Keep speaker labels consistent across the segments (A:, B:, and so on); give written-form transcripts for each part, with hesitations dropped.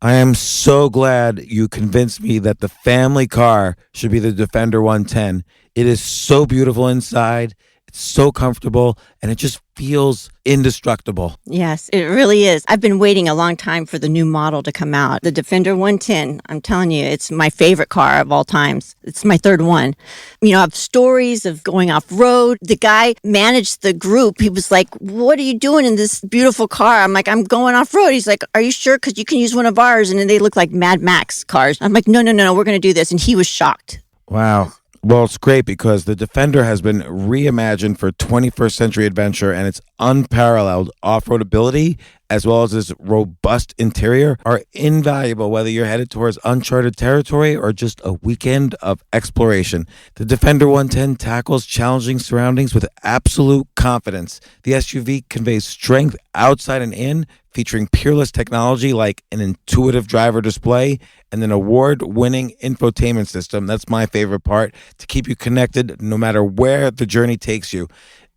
A: I am so glad you convinced me that the family car should be the Defender 110. It is so beautiful inside. It's so comfortable, and it just feels indestructible.
B: Yes, it really is. I've been waiting a long time for the new model to come out. The Defender 110, I'm telling you, it's my favorite car of all times. It's my third one. You know, I have stories of going off-road. The guy managed the group. He was like, what are you doing in this beautiful car? I'm like, I'm going off-road. He's like, are you sure? Because you can use one of ours. And then they look like Mad Max cars. I'm like, no, we're going to do this. And he was shocked.
A: Wow. Well, it's great because the Defender has been reimagined for 21st century adventure, and its unparalleled off-road ability, as well as its robust interior, are invaluable whether you're headed towards uncharted territory or just a weekend of exploration. The Defender 110 tackles challenging surroundings with absolute confidence. The SUV conveys strength outside and in, featuring peerless technology like an intuitive driver display and an award-winning infotainment system. That's my favorite part, to keep you connected no matter where the journey takes you.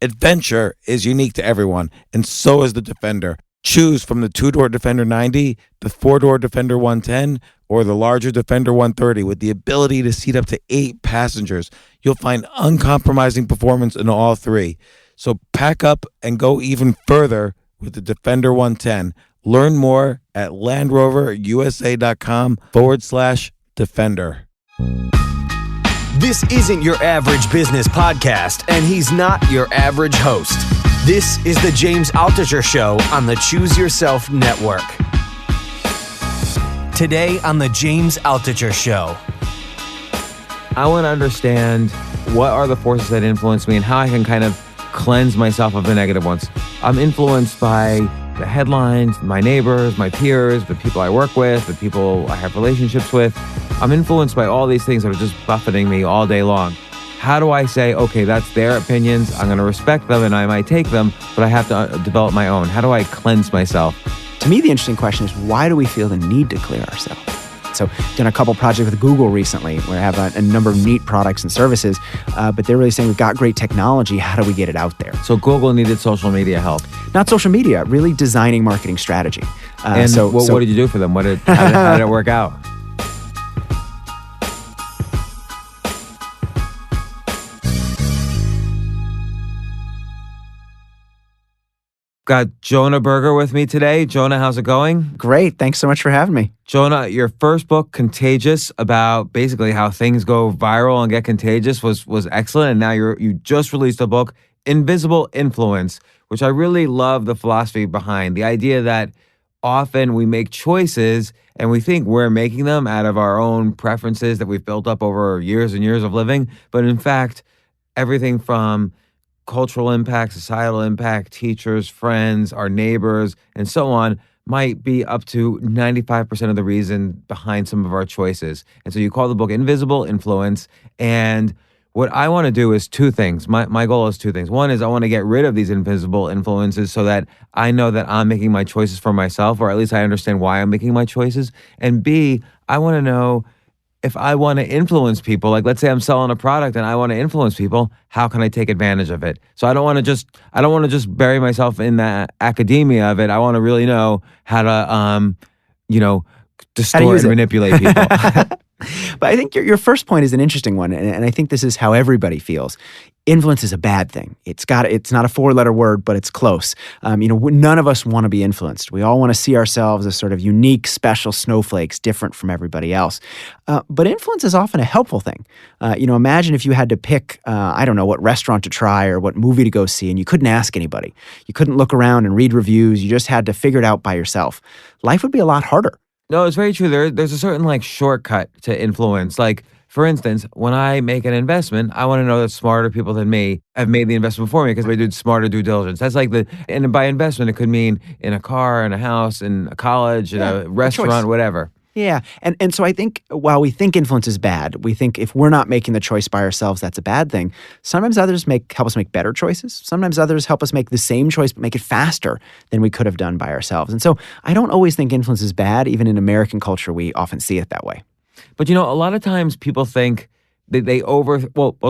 A: Adventure is unique to everyone, and so is the Defender. Choose from the two-door Defender 90, the four-door Defender 110, or the larger Defender 130 with the ability to seat up to 8 passengers. You'll find uncompromising performance in all three. So pack up and go even further with the Defender 110. Learn more at LandRoverUSA.com/Defender.
C: This isn't your average business podcast, and he's not your average host. This is the James Altucher Show on the Choose Yourself Network. Today on the James Altucher Show.
D: I want to understand what are the forces that influence me and how I can kind of cleanse myself of the negative ones. I'm influenced by the headlines, my neighbors, my peers, the people I work with, the people I have relationships with. I'm influenced by all these things that are just buffeting me all day long. How do I say, okay, that's their opinions, I'm going to respect them and I might take them, but I have to develop my own? How do I cleanse myself?
E: To me, the interesting question is, why do we feel the need to clear ourselves? So done a couple projects with Google recently where I have a number of neat products and services, but they're really saying we've got great technology. How do we get it out there?
D: So Google needed social media help.
E: Not social media, really designing marketing strategy.
D: What did you do for them? How did it work out? Got Jonah Berger with me today. Jonah, how's it going?
E: Great. Thanks so much for having me.
D: Jonah, your first book, Contagious, about basically how things go viral and get contagious, was excellent. And now you just released a book, Invisible Influence, which I really love the philosophy behind. The idea that often we make choices and we think we're making them out of our own preferences that we've built up over years and years of living. But in fact, everything from cultural impact, societal impact, teachers, friends, our neighbors, and so on might be up to 95% of the reason behind some of our choices. And so you call the book Invisible Influence. And what I want to do is two things. My goal is two things. One is I want to get rid of these invisible influences so that I know that I'm making my choices for myself, or at least I understand why I'm making my choices. And B, I want to know if I want to influence people, like let's say I'm selling a product and I want to influence people, how can I take advantage of it? So I don't want to just bury myself in the academia of it. I want to really know how to, distort and manipulate people.
E: But I think your first point is an interesting one, and I think this is how everybody feels. Influence is a bad thing. It's not a 4-letter word, but it's close. None of us want to be influenced. We all want to see ourselves as sort of unique, special snowflakes, different from everybody else. But influence is often a helpful thing. Imagine if you had to pick, what restaurant to try or what movie to go see, and you couldn't ask anybody. You couldn't look around and read reviews. You just had to figure it out by yourself. Life would be a lot harder.
D: No, it's very true. There's a certain shortcut to influence. For instance, when I make an investment, I want to know that smarter people than me have made the investment for me because they did smarter due diligence. That's and by investment, it could mean in a car, in a house, in a college, in a restaurant, whatever.
E: Yeah. And so I think while we think influence is bad, we think if we're not making the choice by ourselves, that's a bad thing. Sometimes others help us make better choices. Sometimes others help us make the same choice, but make it faster than we could have done by ourselves. And so I don't always think influence is bad. Even in American culture, we often see it that way.
D: But a lot of times people think that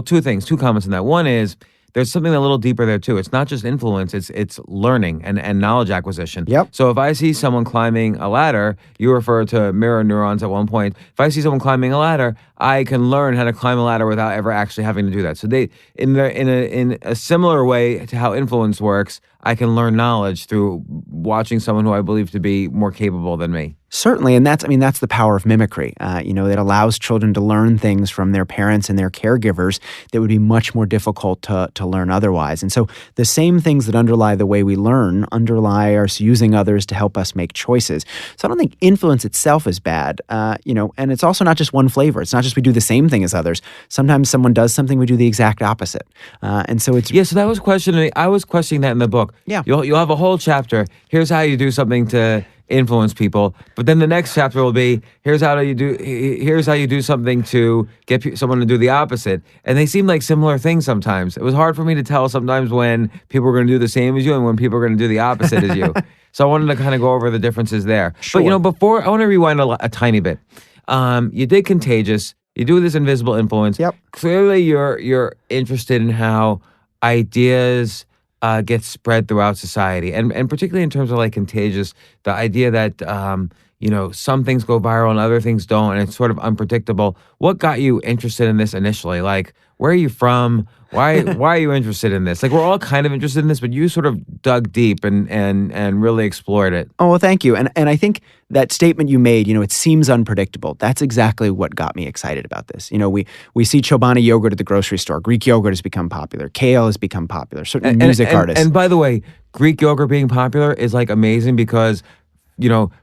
D: two things, two comments on that. One is there's something a little deeper there too. It's not just influence, it's learning and knowledge acquisition.
E: Yep.
D: So if I see someone climbing a ladder, you refer to mirror neurons at one point. If I see someone climbing a ladder, I can learn how to climb a ladder without ever actually having to do that. So they in a similar way to how influence works, I can learn knowledge through watching someone who I believe to be more capable than me.
E: Certainly, and that's the power of mimicry. It allows children to learn things from their parents and their caregivers that would be much more difficult to learn otherwise. And so the same things that underlie the way we learn underlie us using others to help us make choices. So I don't think influence itself is bad, and it's also not just one flavor. It's not just we do the same thing as others. Sometimes someone does something, we do the exact opposite. And so it's...
D: Yeah, so that was questioning. I was questioning that in the book.
E: Yeah.
D: You'll have a whole chapter. Here's how you do something to influence people, but then the next chapter will be here's how you do something to get someone to do the opposite. And they seem like similar things sometimes. It was hard for me to tell sometimes when people were going to do the same as you and when people were going to do the opposite as you. So I wanted to kind of go over the differences there.
E: Sure.
D: But before I want to rewind a tiny bit. You did Contagious. You do this invisible influence.
E: Yep.
D: Clearly, you're interested in how ideas gets spread throughout society, and particularly in terms of like Contagious, the idea that some things go viral and other things don't, and it's sort of unpredictable. What got you interested in this initially? Like, where are you from? Why are you interested in this? Like, we're all kind of interested in this, but you sort of dug deep and really explored it.
E: Oh, well, thank you. And I think that statement you made, it seems unpredictable. That's exactly what got me excited about this. We see Chobani yogurt at the grocery store. Greek yogurt has become popular. Kale has become popular. Certain music artists.
D: And by the way, Greek yogurt being popular is like amazing because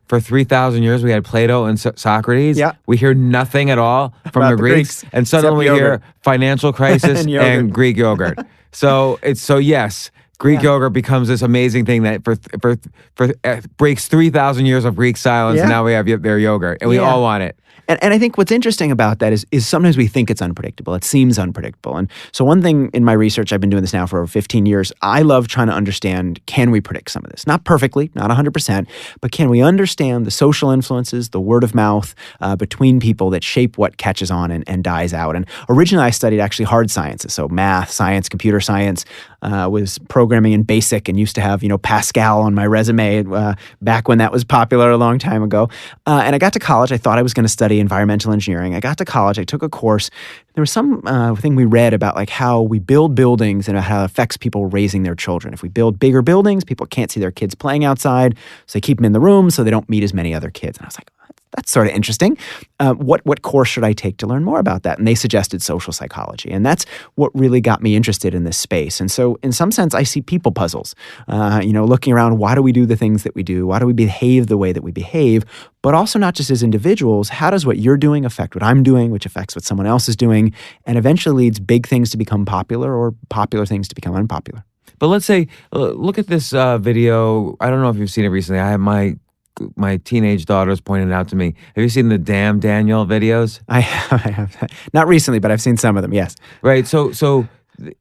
D: for 3,000 years we had Plato and Socrates.
E: Yeah.
D: We hear nothing at all from the Greeks, and suddenly we hear financial crisis and Greek yogurt. So yes, Greek yogurt becomes this amazing thing that breaks 3,000 years of Greek silence, and now we have their yogurt, and we all want it.
E: And I think what's interesting about that is sometimes we think it's unpredictable. It seems unpredictable. And so one thing in my research, I've been doing this now for over 15 years, I love trying to understand, can we predict some of this? Not perfectly, not 100%, but can we understand the social influences, the word of mouth between people that shape what catches on and dies out? And originally I studied actually hard sciences, so math, science, computer science, was programming in BASIC and used to have, Pascal on my resume back when that was popular a long time ago. And I got to college, I thought I was going to study environmental engineering. I got to college, I took a course. There was some thing we read about like how we build buildings and how it affects people raising their children. If we build bigger buildings, people can't see their kids playing outside, so they keep them in the room so they don't meet as many other kids. And I was like, that's sort of interesting. What course should I take to learn more about that? And they suggested social psychology. And that's what really got me interested in this space. And so in some sense, I see people puzzles, looking around, why do we do the things that we do? Why do we behave the way that we behave? But also not just as individuals, how does what you're doing affect what I'm doing, which affects what someone else is doing, and eventually leads big things to become popular or popular things to become unpopular.
D: But let's say, look at this video. I don't know if you've seen it recently. I have my teenage daughters pointed it out to me. Have you seen the Damn Daniel videos?
E: I have. Not recently, but I've seen some of them, yes.
D: Right. So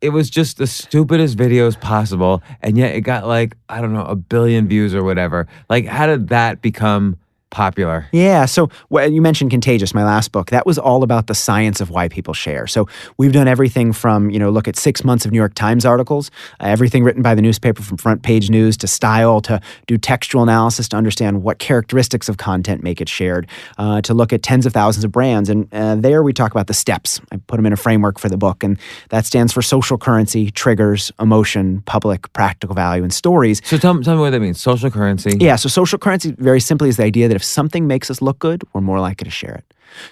D: it was just the stupidest videos possible, and yet it got like, I don't know, 1 billion views or whatever. Like, how did that become popular?
E: Yeah. So you mentioned Contagious, my last book. That was all about the science of why people share. So we've done everything from, look at 6 months of New York Times articles, everything written by the newspaper from front page news to style, to do textual analysis to understand what characteristics of content make it shared, to look at tens of thousands of brands. And there we talk about the steps. I put them in a framework for the book, and that stands for social currency, triggers, emotion, public, practical value, and stories.
D: So tell me what that means, social currency.
E: Yeah, so social currency very simply is the idea that if something makes us look good, we're more likely to share it.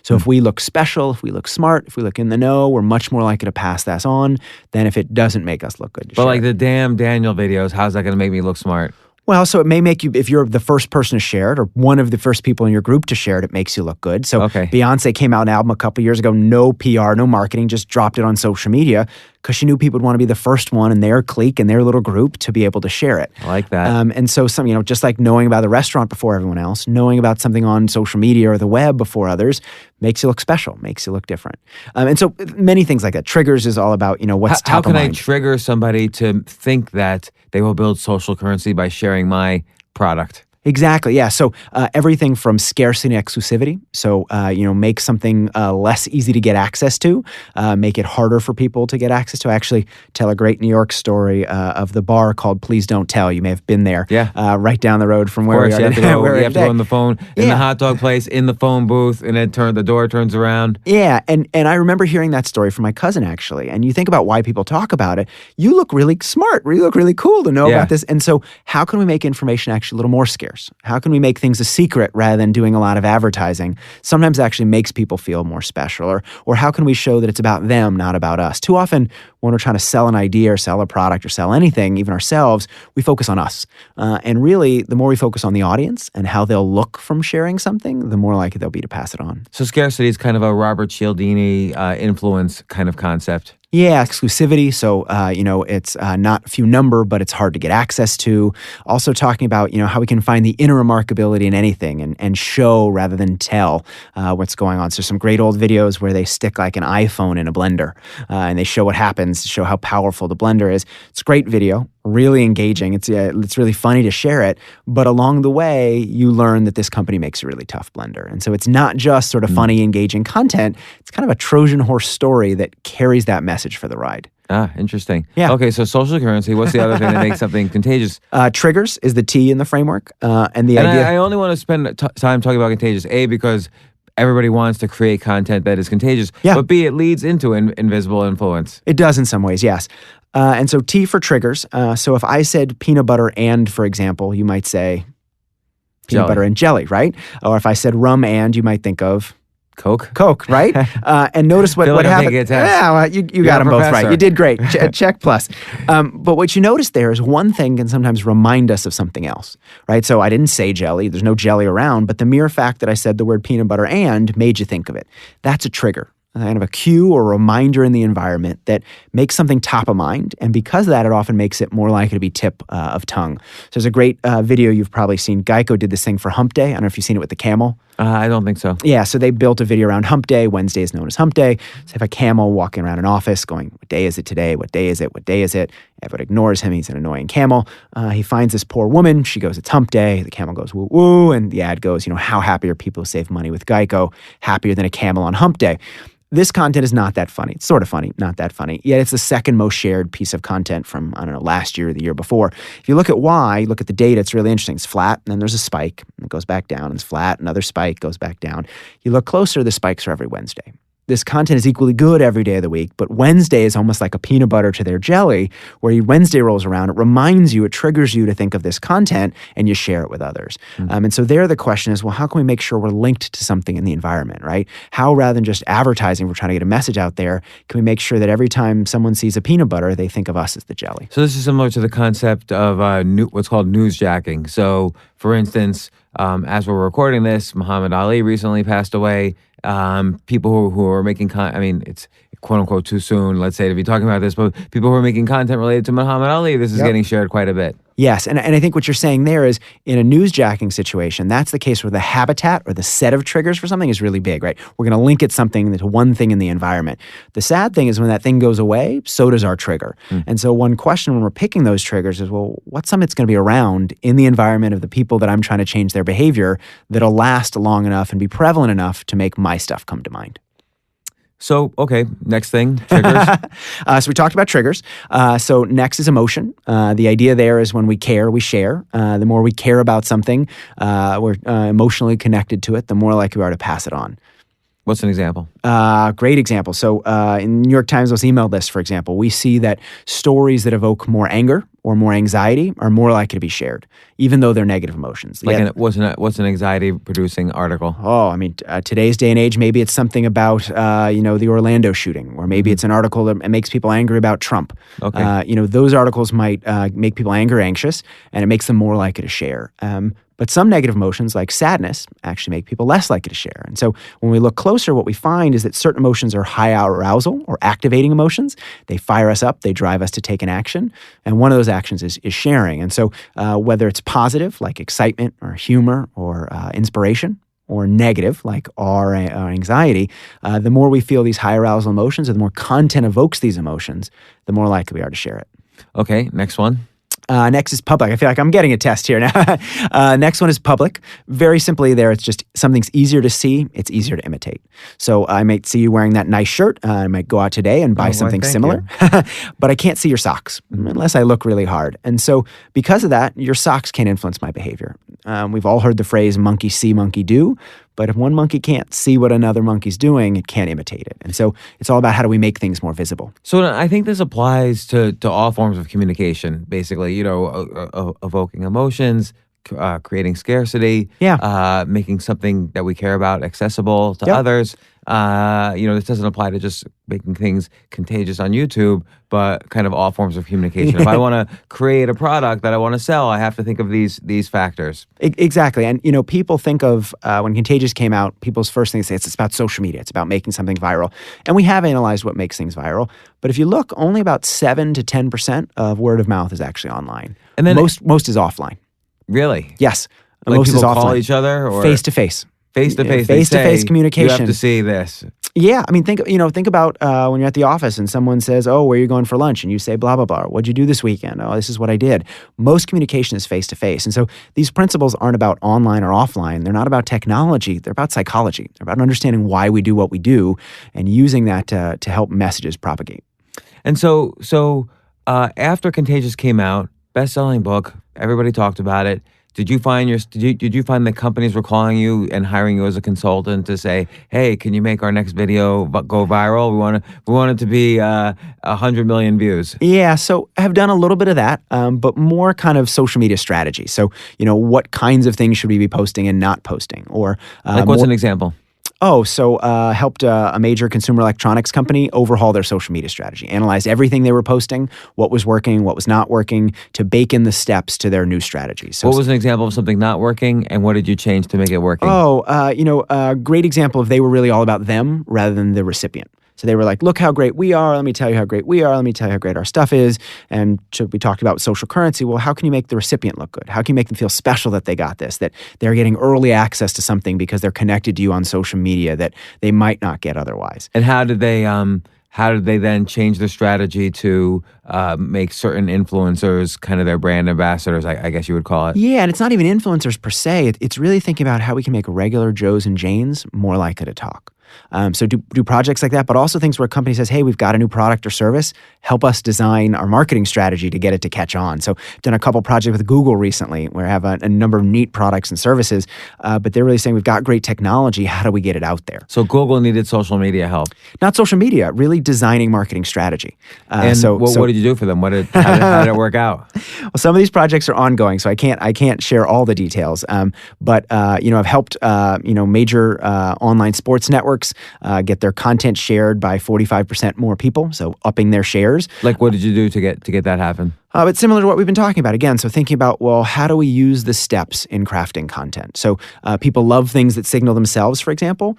E: So if we look special, if we look smart, if we look in the know, we're much more likely to pass that on than if it doesn't make us look good.
D: But like the Damn Daniel videos, how's that going to make me look smart?
E: Well, so it may make you, if you're the first person to share it or one of the first people in your group to share it, it makes you look good. So Beyonce came out an album a couple years ago, no PR, no marketing, just dropped it on social media because she knew people would want to be the first one in their clique and their little group to be able to share it.
D: I like that.
E: And so just like knowing about the restaurant before everyone else, knowing about something on social media or the web before others makes you look special, makes you look different. And so many things like that. Triggers is all about, what's top of mind.
D: How can I trigger somebody to think that they will build social currency by sharing my product?
E: Exactly. Yeah. So everything from scarcity and exclusivity. So make something less easy to get access to, make it harder for people to get access to. I actually tell a great New York story of the bar called Please Don't Tell. You may have been there.
D: Yeah.
E: Right down the road from
D: Of
E: where
D: course,
E: we are.
D: you have to go. You have to go on the phone in
E: Yeah.
D: the hot dog place, in the phone booth, and then the door turns around.
E: Yeah, and I remember hearing that story from my cousin, actually. And you think about why people talk about it. You look really smart. You look really cool to know about this. And so how can we make information actually a little more scarce? How can we make things a secret rather than doing a lot of advertising? Sometimes it actually makes people feel more special. Or how can we show that it's about them, not about us? Too often, when we're trying to sell an idea or sell a product or sell anything, even ourselves, we focus on us. And really, the more we focus on the audience and how they'll look from sharing something, the more likely they'll be to pass it on.
D: So scarcity is kind of a Robert Cialdini influence kind of concept.
E: Yeah, exclusivity. So, it's not few number, but it's hard to get access to. Also talking about, how we can find the inner remarkability in anything and show rather than tell what's going on. So some great old videos where they stick like an iPhone in a blender and they show what happens, show how powerful the blender is. It's a great video, really engaging. It's really funny to share it. But along the way, you learn that this company makes a really tough blender. And so it's not just sort of funny, engaging content. It's kind of a Trojan horse story that carries that message for the ride.
D: Ah, interesting.
E: Yeah.
D: Okay, so social currency. What's the other thing that makes something contagious?
E: Triggers is the T in the framework. And the idea...
D: I only want to spend time talking about contagious, A, because everybody wants to create content that is contagious.
E: Yeah.
D: But B, it leads into invisible influence.
E: It does in some ways, yes. And so T for triggers. So if I said peanut butter and, for example, you might say peanut butter and jelly, right? Or if I said rum and, you might think of Coke, right? And notice what
D: like
E: happened.
D: Yeah,
E: well, you got them both
D: professor.
E: right. You did great. Check plus. But what you notice there is one thing can sometimes remind us of something else, right? So I didn't say jelly. There's no jelly around, but the mere fact that I said the word peanut butter and made you think of it. That's a trigger. Kind of a cue or a reminder in the environment that makes something top of mind. And because of that, it often makes it more likely to be tip of tongue. So there's a great video you've probably seen. Geico did this thing for Hump Day. I don't know if you've seen it with the camel.
D: I don't think so.
E: Yeah, so they built a video around Hump Day. Wednesday is known as Hump Day. So they have a camel walking around an office going, what day is it today? What day is it? What day is it? Everyone ignores him. He's an annoying camel. He finds this poor woman. She goes, it's Hump Day. The camel goes, woo, woo. And the ad goes, how happy are people who save money with Geico? Happier than a camel on Hump Day. This content is not that funny. It's sort of funny, not that funny. Yet it's the second most shared piece of content from, last year or the year before. If you look at why, look at the data, it's really interesting. It's flat, and then there's a spike, and it goes back down. It's flat, another spike, goes back down. You look closer, the spikes are every Wednesday. This content is equally good every day of the week, but Wednesday is almost like a peanut butter to their jelly, where Wednesday rolls around, it reminds you, it triggers you to think of this content, and you share it with others. And so there the question is, well, how can we make sure we're linked to something in the environment, right? How, rather than just advertising, we're trying to get a message out there, can we make sure that every time someone sees a peanut butter, they think of us as the jelly?
D: So this is similar to the concept of what's called newsjacking. So, for instance, as we're recording this, Muhammad Ali recently passed away. People who are making it's quote unquote too soon, let's say, to be talking about this, but people who are making content related to Muhammad Ali, this is getting shared quite a bit.
E: Yes, and I think what you're saying there is in a newsjacking situation, that's the case where the habitat or the set of triggers for something is really big, right? We're going to link it something to one thing in the environment. The sad thing is when that thing goes away, so does our trigger. And so one question when we're picking those triggers is, well, what's something that's going to be around in the environment of the people that I'm trying to change their behavior that'll last long enough and be prevalent enough to make my stuff come to mind?
D: So, okay, next thing, triggers.
E: So we talked about triggers. So next is emotion. The idea there is when we care, we share. The more we care about something, we're emotionally connected to it, the more likely we are to pass it on.
D: What's an example?
E: Great example. So in New York Times' most email list, for example, we see that stories that evoke more anger or more anxiety are more likely to be shared, even though they're negative emotions.
D: What's an anxiety-producing article?
E: Today's day and age, maybe it's something about, the Orlando shooting, or maybe it's an article that makes people angry about Trump.
D: Okay.
E: Those articles might make people anxious, and it makes them more likely to share. But some negative emotions, like sadness, actually make people less likely to share. And so when we look closer, what we find is that certain emotions are high arousal or activating emotions. They fire us up. They drive us to take an action. And one of those actions is sharing. And so whether it's positive, like excitement or humor or inspiration, or negative, like our anxiety, the more we feel these high arousal emotions, or the more content evokes these emotions, the more likely we are to share it.
D: Okay, next one.
E: Next is public. I feel like I'm getting a test here now. Next one is public. Very simply there, it's just something's easier to see. It's easier to imitate. So I might see you wearing that nice shirt. I might go out today and buy something similar. But I can't see your socks unless I look really hard. And so because of that, your socks can't influence my behavior. We've all heard the phrase monkey see, monkey do. But if one monkey can't see what another monkey's doing, it can't imitate it. And so it's all about how do we make things more visible.
D: So I think this applies to all forms of communication, basically, evoking emotions, creating scarcity, making something that we care about accessible to others. This doesn't apply to just making things contagious on YouTube, but kind of all forms of communication. If I want to create a product that I want to sell, I have to think of these factors.
E: Exactly. And, people think of, when Contagious came out, people's first thing they say, it's about social media. It's about making something viral. And we have analyzed what makes things viral. But if you look, only about 7 to 10% of word of mouth is actually online. And then most is offline.
D: Really?
E: Yes.
D: Like
E: most
D: people
E: is offline.
D: Call each other? Or
E: face-to-face.
D: Face-to-face.
E: Face-to-face communication.
D: You have to see this.
E: Yeah, I mean, think about when you're at the office and someone says, "Oh, where are you going for lunch?" and you say, "Blah blah blah." What'd you do this weekend? Oh, this is what I did. Most communication is face to face, and so these principles aren't about online or offline. They're not about technology. They're about psychology. They're about understanding why we do what we do and using that to help messages propagate.
D: And so after Contagious came out, best-selling book, everybody talked about it. Did you find that companies were calling you and hiring you as a consultant to say, "Hey, can you make our next video go viral? We want it to be 100 million views."
E: Yeah, so I have done a little bit of that, but more kind of social media strategy. So what kinds of things should we be posting and not posting, or
D: what's an example?
E: Helped a major consumer electronics company overhaul their social media strategy, analyze everything they were posting, what was working, what was not working, to bake in the steps to their new strategy. So
D: what was an example of something not working, and what did you change to make it working?
E: A great example of they were really all about them rather than the recipient. So they were like, "Look how great we are. Let me tell you how great we are. Let me tell you how great our stuff is." And so we talked about social currency. Well, how can you make the recipient look good? How can you make them feel special that they got this, that they're getting early access to something because they're connected to you on social media that they might not get otherwise?
D: And how did they then change their strategy to make certain influencers kind of their brand ambassadors, I guess you would call it?
E: Yeah, and it's not even influencers per se. It's really thinking about how we can make regular Joes and Janes more likely to talk. So do projects like that, but also things where a company says, "Hey, we've got a new product or service. Help us design our marketing strategy to get it to catch on." So done a couple projects with Google recently where I have a number of neat products and services, but they're really saying, "We've got great technology. How do we get it out there?"
D: So Google needed social media help.
E: Not social media, really designing marketing strategy.
D: And what did you do for them? How did it work out?
E: Well, some of these projects are ongoing, so I can't share all the details. But I've helped major online sports networks get their content shared by 45% more people, so upping their shares.
D: Like, what did you do to get that happen?
E: But similar to what we've been talking about, again, so thinking about, well, how do we use the steps in crafting content? So people love things that signal themselves, for example.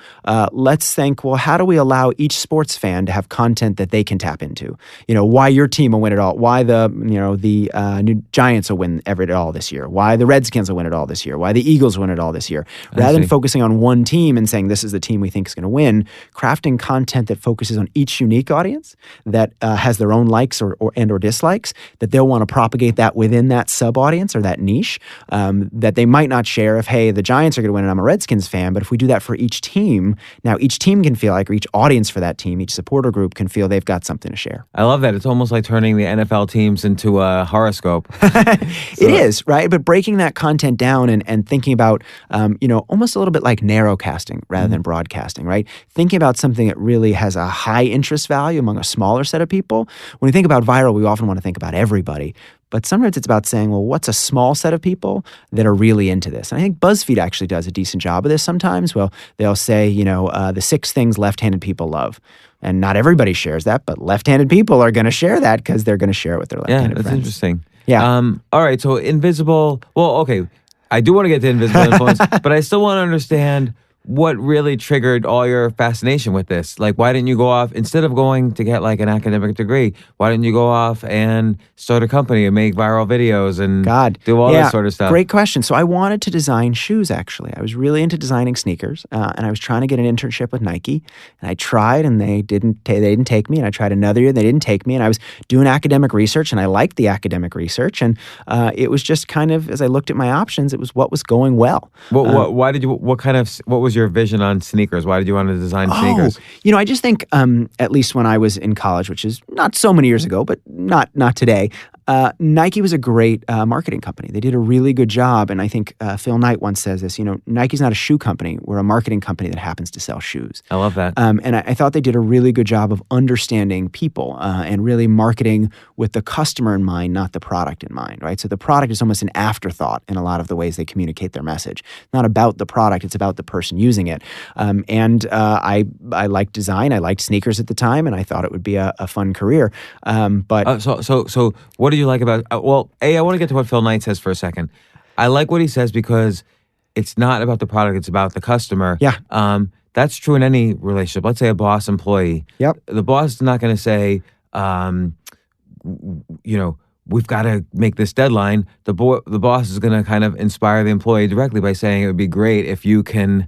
E: Let's think, well, how do we allow each sports fan to have content that they can tap into? Why your team will win it all, why the New Giants will win it all this year, why the Redskins will win it all this year, why the Eagles win it all this year. Rather than focusing on one team and saying this is the team we think is going to win, crafting content that focuses on each unique audience that has their own likes or dislikes, that they'll want to propagate that within that sub-audience or that niche that they might not share if, hey, the Giants are going to win and I'm a Redskins fan, but if we do that for each team, now each team can feel like, or each audience for that team, each supporter group can feel they've got something to share.
D: I love that. It's almost like turning the NFL teams into a horoscope.
E: It is, right? But breaking that content down and thinking about, almost a little bit like narrowcasting rather than broadcasting, right? Thinking about something that really has a high interest value among a smaller set of people. When we think about viral, we often want to think about everybody. But sometimes it's about saying, well, what's a small set of people that are really into this? And I think BuzzFeed actually does a decent job of this sometimes. Well, they'll say, the 6 things left-handed people love. And not everybody shares that, but left-handed people are going to share that because they're going to share it with their left-handed friends.
D: Yeah, that's interesting.
E: Yeah.
D: All right, so invisible, well, okay, I do want to get to invisible influence, but I still want to understand what really triggered all your fascination with this? Like, why didn't you go off, instead of going to get like an academic degree, why didn't you go off and start a company and make viral videos and do all this sort of stuff?
E: Great question. So I wanted to design shoes, actually. I was really into designing sneakers, and I was trying to get an internship with Nike. And I tried, and they didn't take me. And I tried another year, and they didn't take me. And I was doing academic research, and I liked the academic research. And it was just kind of, as I looked at my options, it was what was going well.
D: What was your vision on sneakers? Why did you want to design sneakers?
E: I just think, at least when I was in college, which is not so many years ago, but not today, Nike was a great marketing company. They did a really good job. And I think Phil Knight once says this, Nike's not a shoe company. We're a marketing company that happens to sell shoes.
D: I love that.
E: And I thought they did a really good job of understanding people and really marketing with the customer in mind, not the product in mind, right? So the product is almost an afterthought in a lot of the ways they communicate their message. It's not about the product. It's about the person using it. I liked design. I liked sneakers at the time, and I thought it would be a fun career.
D: So what do you like about? I want to get to what Phil Knight says for a second. I like what he says because it's not about the product; it's about the customer.
E: Yeah.
D: That's true in any relationship. Let's say a boss-employee.
E: Yep.
D: The boss is not going to say, we've got to make this deadline. The boss is going to kind of inspire the employee directly by saying it would be great if you can,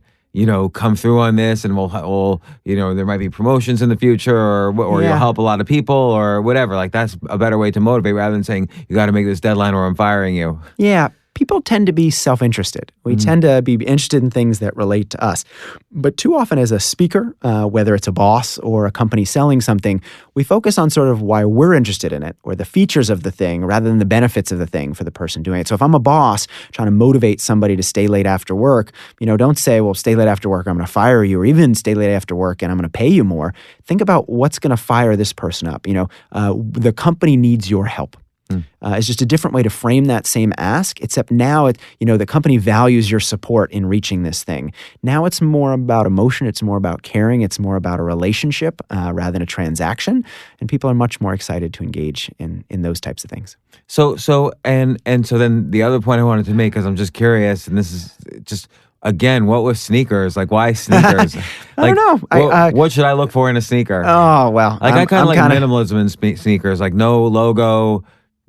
D: come through on this, and we'll there might be promotions in the future, or you'll help a lot of people or whatever. Like, that's a better way to motivate rather than saying you got to make this deadline or I'm firing you.
E: Yeah. People tend to be self-interested. We tend to be interested in things that relate to us. But too often as a speaker, whether it's a boss or a company selling something, we focus on sort of why we're interested in it or the features of the thing rather than the benefits of the thing for the person doing it. So if I'm a boss trying to motivate somebody to stay late after work, don't say, well, stay late after work, I'm going to fire you, or even stay late after work and I'm going to pay you more. Think about what's going to fire this person up. The company needs your help. It's just a different way to frame that same ask, except now the company values your support in reaching this thing. Now it's more about emotion, it's more about caring, it's more about a relationship rather than a transaction, and people are much more excited to engage in those types of things.
D: So then the other point I wanted to make, because I'm just curious, and this is just, again, what was sneakers? Like, why sneakers?
E: I don't know.
D: What should I look for in a sneaker?
E: Oh, well.
D: I kind of like minimalism in sneakers, like no logo,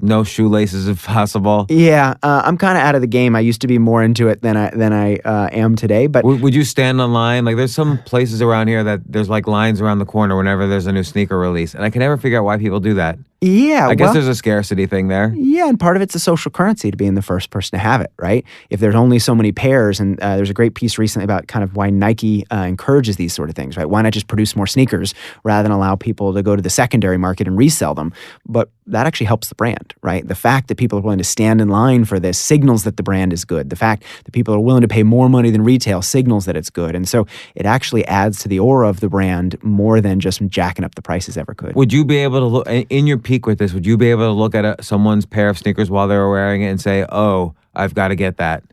D: no shoelaces if possible.
E: Yeah, I'm kind of out of the game. I used to be more into it than I am today. But
D: would you stand on line? Like, there's some places around here that there's like lines around the corner whenever there's a new sneaker release, and I can never figure out why people do that.
E: Yeah,
D: I guess there's a scarcity thing there.
E: Yeah, and part of it's a social currency to being the first person to have it, right? If there's only so many pairs, and there's a great piece recently about kind of why Nike encourages these sort of things, right? Why not just produce more sneakers rather than allow people to go to the secondary market and resell them? But that actually helps the brand, right? The fact that people are willing to stand in line for this signals that the brand is good. The fact that people are willing to pay more money than retail signals that it's good. And so it actually adds to the aura of the brand more than just jacking up the prices ever could.
D: Would you be able to look, in your peak with this, would you be able to look at someone's pair of sneakers while they were wearing it and say, oh, I've got to get that?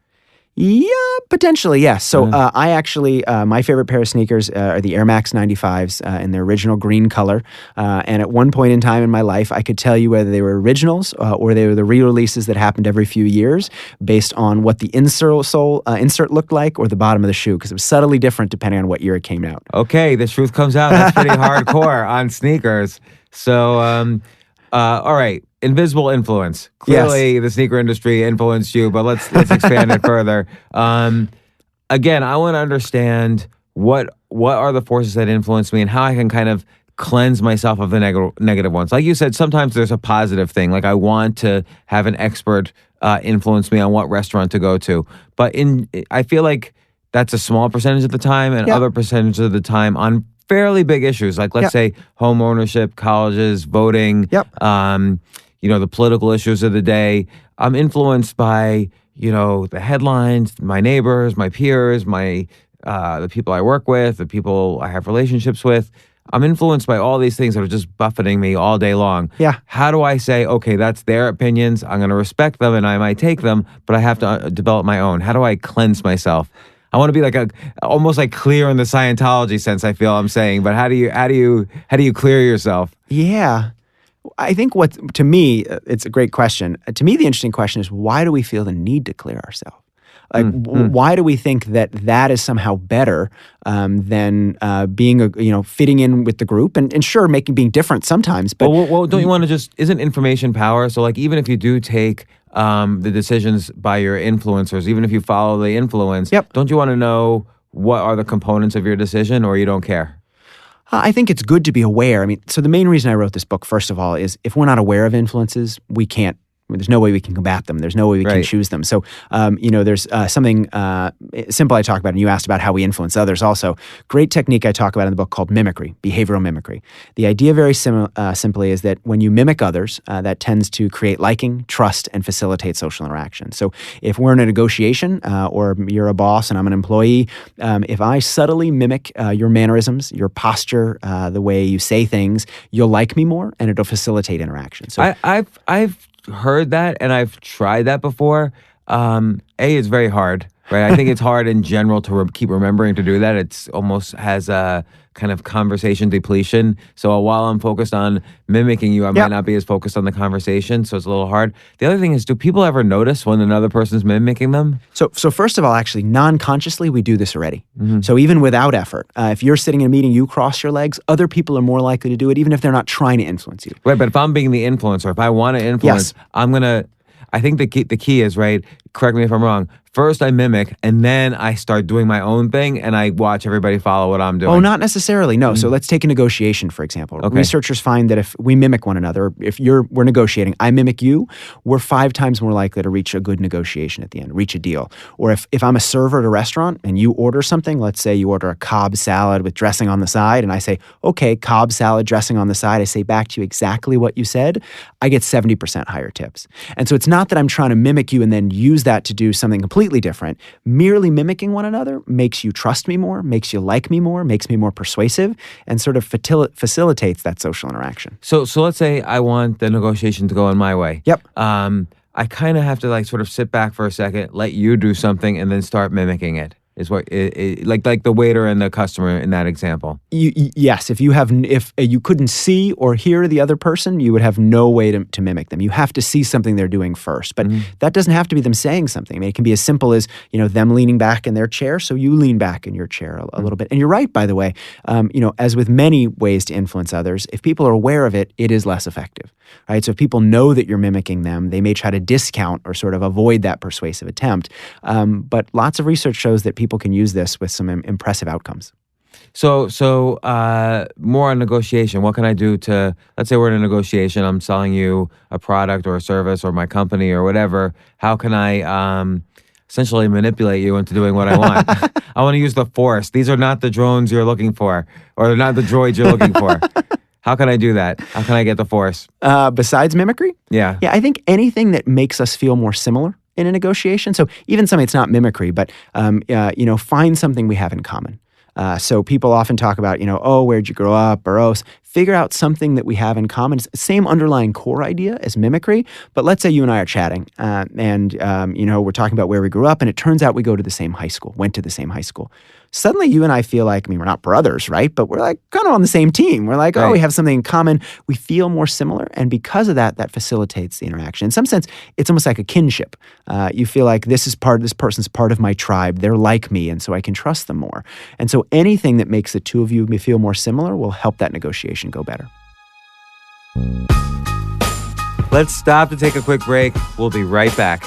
E: Yeah, potentially, yes. So I actually, my favorite pair of sneakers are the Air Max 95s in their original green color. And at one point in time in my life, I could tell you whether they were originals or they were the re-releases that happened every few years based on what the insert looked like or the bottom of the shoe, because it was subtly different depending on what year it came out.
D: Okay, the truth comes out. That's pretty hardcore on sneakers. So, all right. Invisible influence. Clearly, the sneaker industry influenced you, but let's expand it further. Again, I want to understand what are the forces that influence me and how I can kind of cleanse myself of the negative ones. Like you said, sometimes there's a positive thing. Like, I want to have an expert influence me on what restaurant to go to. But I feel like that's a small percentage of the time, and other percentage of the time on fairly big issues. Like, let's say home ownership, colleges, voting, the political issues of the day. I'm influenced by, the headlines, my neighbors, my peers, the people I work with, the people I have relationships with. I'm influenced by all these things that are just buffeting me all day long.
E: Yeah.
D: How do I say, okay, that's their opinions, I'm going to respect them and I might take them, but I have to develop my own? How do I cleanse myself? I want to be like almost like clear in the Scientology sense, I feel I'm saying, but how do you clear yourself?
E: Yeah. I think to me, it's a great question. To me, the interesting question is, why do we feel the need to clear ourselves? Like, why do we think that is somehow better than being fitting in with the group? And sure, being different sometimes. But
D: well, don't you want to isn't information power? So like even if you do take the decisions by your influencers, even if you follow the influence, don't you want to know what are the components of your decision, or you don't care?
E: I think it's good to be aware. I mean, so the main reason I wrote this book, first of all, is if we're not aware of influences, we can't. There's no way we can combat them. There's no way we can choose them. So, there's something simple I talk about, and you asked about how we influence others also. Great technique I talk about in the book called mimicry, behavioral mimicry. The idea very simply is that when you mimic others, that tends to create liking, trust, and facilitate social interaction. So if we're in a negotiation or you're a boss and I'm an employee, if I subtly mimic your mannerisms, your posture, the way you say things, you'll like me more and it'll facilitate interaction. So
D: I've heard that and I've tried that before. It's very hard, right? I think it's hard in general to keep remembering to do that. It's almost has a kind of conversation depletion. So while I'm focused on mimicking you, I might not be as focused on the conversation. So it's a little hard. The other thing is, do people ever notice when another person's mimicking them?
E: So first of all, actually, non-consciously, we do this already. So even without effort, if you're sitting in a meeting, you cross your legs, other people are more likely to do it, even if they're not trying to influence you.
D: Right, but if I'm being the influencer, if I want to influence, I think the key is, right, correct me if I'm wrong, first I mimic, and then I start doing my own thing, and I watch everybody follow what I'm doing.
E: Oh, not necessarily, no. So let's take a negotiation, for example.
D: Okay.
E: Researchers find that if we mimic one another, if we're negotiating, I mimic you, we're 5 times more likely to reach a good negotiation at the end, reach a deal. Or if I'm a server at a restaurant and you order something, let's say you order a Cobb salad with dressing on the side, and I say, okay, Cobb salad, dressing on the side, I say back to you exactly what you said, I get 70% higher tips. And so it's not that I'm trying to mimic you and then use that to do something completely different. Merely mimicking one another makes you trust me more, makes you like me more, makes me more persuasive, and sort of facilitates that social interaction.
D: So let's say I want the negotiation to go in my way.
E: Yep.
D: I kind of have to sort of sit back for a second, let you do something, and then start mimicking it. Is what like the waiter and the customer in that example.
E: Yes, if you couldn't see or hear the other person, you would have no way to mimic them. You have to see something they're doing first, but that doesn't have to be them saying something. I mean, it can be as simple as them leaning back in their chair, so you lean back in your chair a little bit. And you're right, by the way. As with many ways to influence others, if people are aware of it, it is less effective. Right? So if people know that you're mimicking them, they may try to discount or sort of avoid that persuasive attempt. But lots of research shows that people can use this with some impressive outcomes.
D: So more on negotiation. What can I do to, let's say we're in a negotiation, I'm selling you a product or a service or my company or whatever. How can I essentially manipulate you into doing what I want? I want to use the force. These are not the drones you're looking for, or they're not the droids you're looking for. How can I do that? How can I get the force?
E: Besides mimicry?
D: Yeah.
E: Yeah, I think anything that makes us feel more similar in a negotiation. So even something that's not mimicry, but find something we have in common. So people often talk about, where'd you grow up, or figure out something that we have in common. It's the same underlying core idea as mimicry, but let's say you and I are chatting and we're talking about where we grew up, and it turns out we went to the same high school. Suddenly you and I feel like, we're not brothers, right? But we're like kind of on the same team. We're like, we have something in common. We feel more similar. And because of that, that facilitates the interaction. In some sense, it's almost like a kinship. You feel like this person's part of my tribe. They're like me. And so I can trust them more. And so anything that makes the two of you feel more similar will help that negotiation go better.
D: Let's stop to take a quick break. We'll be right back.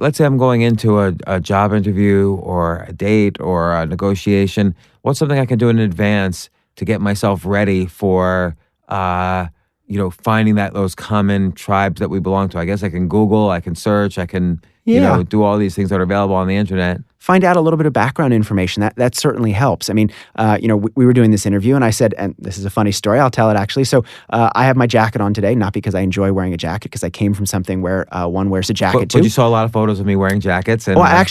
D: Let's say I'm going into a job interview or a date or a negotiation. What's something I can do in advance to get myself ready for, finding those common tribes that we belong to? I guess I can Google, I can search, I can, do all these things that are available on the internet.
E: Find out a little bit of background information. That certainly helps. I mean, we were doing this interview, and I said, and this is a funny story, I'll tell it actually. So I have my jacket on today, not because I enjoy wearing a jacket, because I came from something where one wears a jacket too.
D: But you saw a lot of photos of me wearing jackets. And,
E: I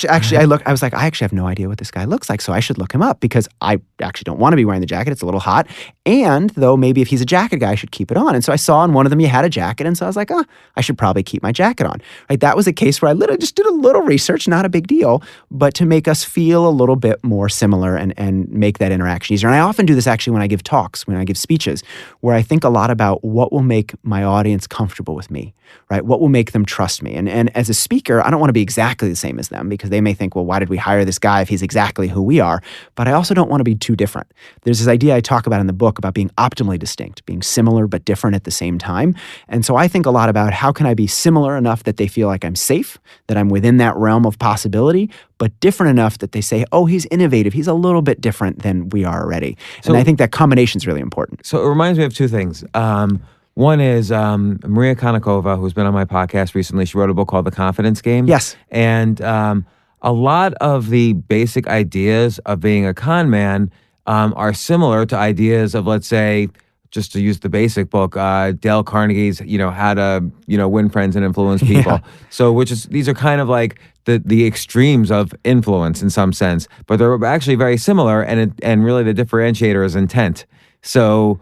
E: was like, I actually have no idea what this guy looks like, so I should look him up, because I actually don't want to be wearing the jacket. It's a little hot. And though maybe if he's a jacket guy, I should keep it on. And so I saw on one of them you had a jacket, and so I was like, I should probably keep my jacket on. Right? That was a case where I literally just did a little research, not a big deal, but to make us feel a little bit more similar and make that interaction easier. And I often do this actually when I give talks, when I give speeches, where I think a lot about what will make my audience comfortable with me, right? What will make them trust me? And as a speaker, I don't want to be exactly the same as them because they may think, well, why did we hire this guy if he's exactly who we are? But I also don't want to be too different. There's this idea I talk about in the book about being optimally distinct, being similar but different at the same time. And so I think a lot about how can I be similar enough that they feel like I'm safe, that I'm within that realm of possibility, but different enough that they say, oh, he's innovative. He's a little bit different than we are already.
D: So,
E: and I think that combination is really important.
D: So it reminds me of two things. One is Maria Konnikova, who's been on my podcast recently. She wrote a book called The Confidence Game.
E: Yes.
D: And a lot of the basic ideas of being a con man are similar to ideas of, let's say, just to use the basic book, Dale Carnegie's, how to, win friends and influence people. Yeah. So, these are kind of like the extremes of influence in some sense, but they're actually very similar, and really the differentiator is intent. So,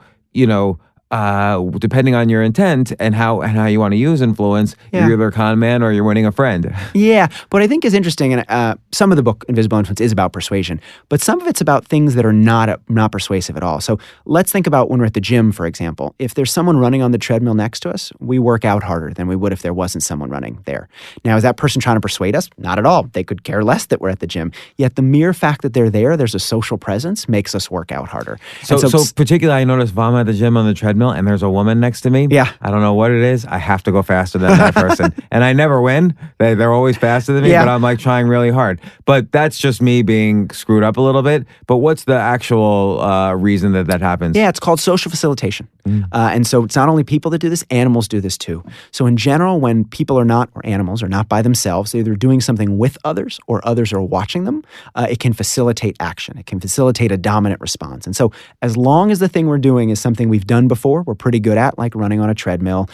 D: depending on your intent and how you want to use influence, you're either a con man or you're winning a friend.
E: Yeah, but I think is interesting, and some of the book Invisible Influence is about persuasion, but some of it's about things that are not persuasive at all. So let's think about when we're at the gym, for example. If there's someone running on the treadmill next to us, we work out harder than we would if there wasn't someone running there. Now, is that person trying to persuade us? Not at all. They could care less that we're at the gym. Yet the mere fact that they're there's a social presence, makes us work out harder.
D: So particularly, I notice if I'm at the gym on the treadmill and there's a woman next to me, I don't know what it is, I have to go faster than that person. And I never win. They're always faster than me, but I'm like trying really hard. But that's just me being screwed up a little bit. But what's the actual reason that happens?
E: Yeah, it's called social facilitation. And so it's not only people that do this, animals do this too. So in general, when people or animals are not by themselves, they're either doing something with others or others are watching them, it can facilitate action. It can facilitate a dominant response. And so as long as the thing we're doing is something we've done before, we're pretty good at, like running on a treadmill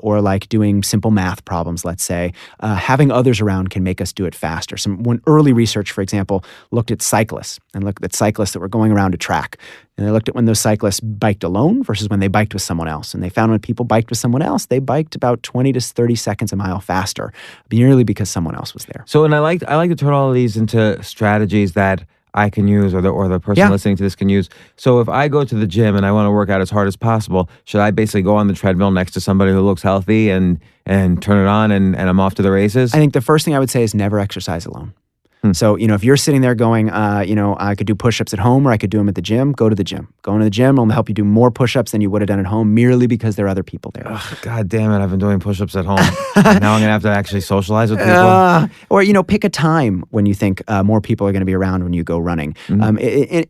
E: or like doing simple math problems, let's say, having others around can make us do it faster. When early research, for example, looked at cyclists and looked at cyclists that were going around a track. And they looked at when those cyclists biked alone versus when they biked with someone else. And they found when people biked with someone else, they biked about 20 to 30 seconds a mile faster, merely because someone else was there.
D: So, and I like to turn all of these into strategies that I can use or the person listening to this can use. So if I go to the gym and I want to work out as hard as possible, should I basically go on the treadmill next to somebody who looks healthy and turn it on and I'm off to the races?
E: I think the first thing I would say is never exercise alone. So, if you're sitting there going, I could do push-ups at home or I could do them at the gym, go to the gym. Going to the gym will help you do more push-ups than you would have done at home merely because there are other people there.
D: Ugh, God damn it, I've been doing push-ups at home. Now I'm going to have to actually socialize with people.
E: Or, pick a time when you think more people are going to be around when you go running.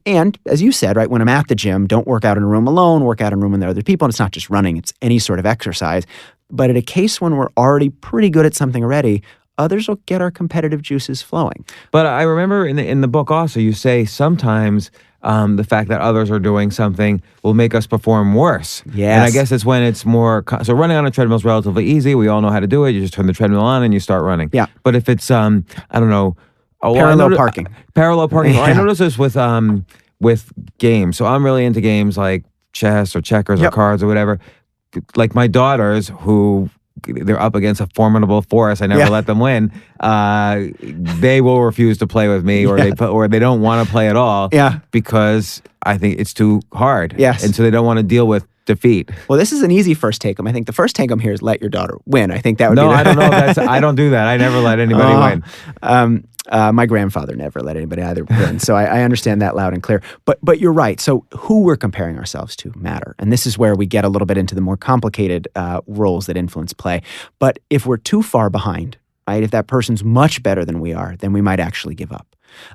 E: And as you said, right, when I'm at the gym, don't work out in a room alone, work out in a room when there are other people. And it's not just running, it's any sort of exercise. But in a case when we're already pretty good at something already, others will get our competitive juices flowing.
D: But I remember in the book also, you say sometimes the fact that others are doing something will make us perform worse.
E: Yes.
D: And I guess it's when it's more... So running on a treadmill is relatively easy. We all know how to do it. You just turn the treadmill on and you start running.
E: Yeah.
D: But if it's, I don't know...
E: Parallel parking.
D: Parallel parking. Yeah. I notice this with games. So I'm really into games like chess or checkers or cards or whatever. Like my daughters who... they're up against a formidable force. I never let them win. They will refuse to play with me, or they don't want to play at all. Because I think it's too hard.
E: Yes,
D: and so they don't want to deal with defeat.
E: Well, this is an easy first take home. I think the first take home here is let your daughter win. I think that would be.
D: No, I don't know if that's. I don't do that. I never let anybody win.
E: My grandfather never let anybody either win, so I understand that loud and clear. But you're right. So who we're comparing ourselves to matter, and this is where we get a little bit into the more complicated roles that influence play. But if we're too far behind, right? If that person's much better than we are, then we might actually give up.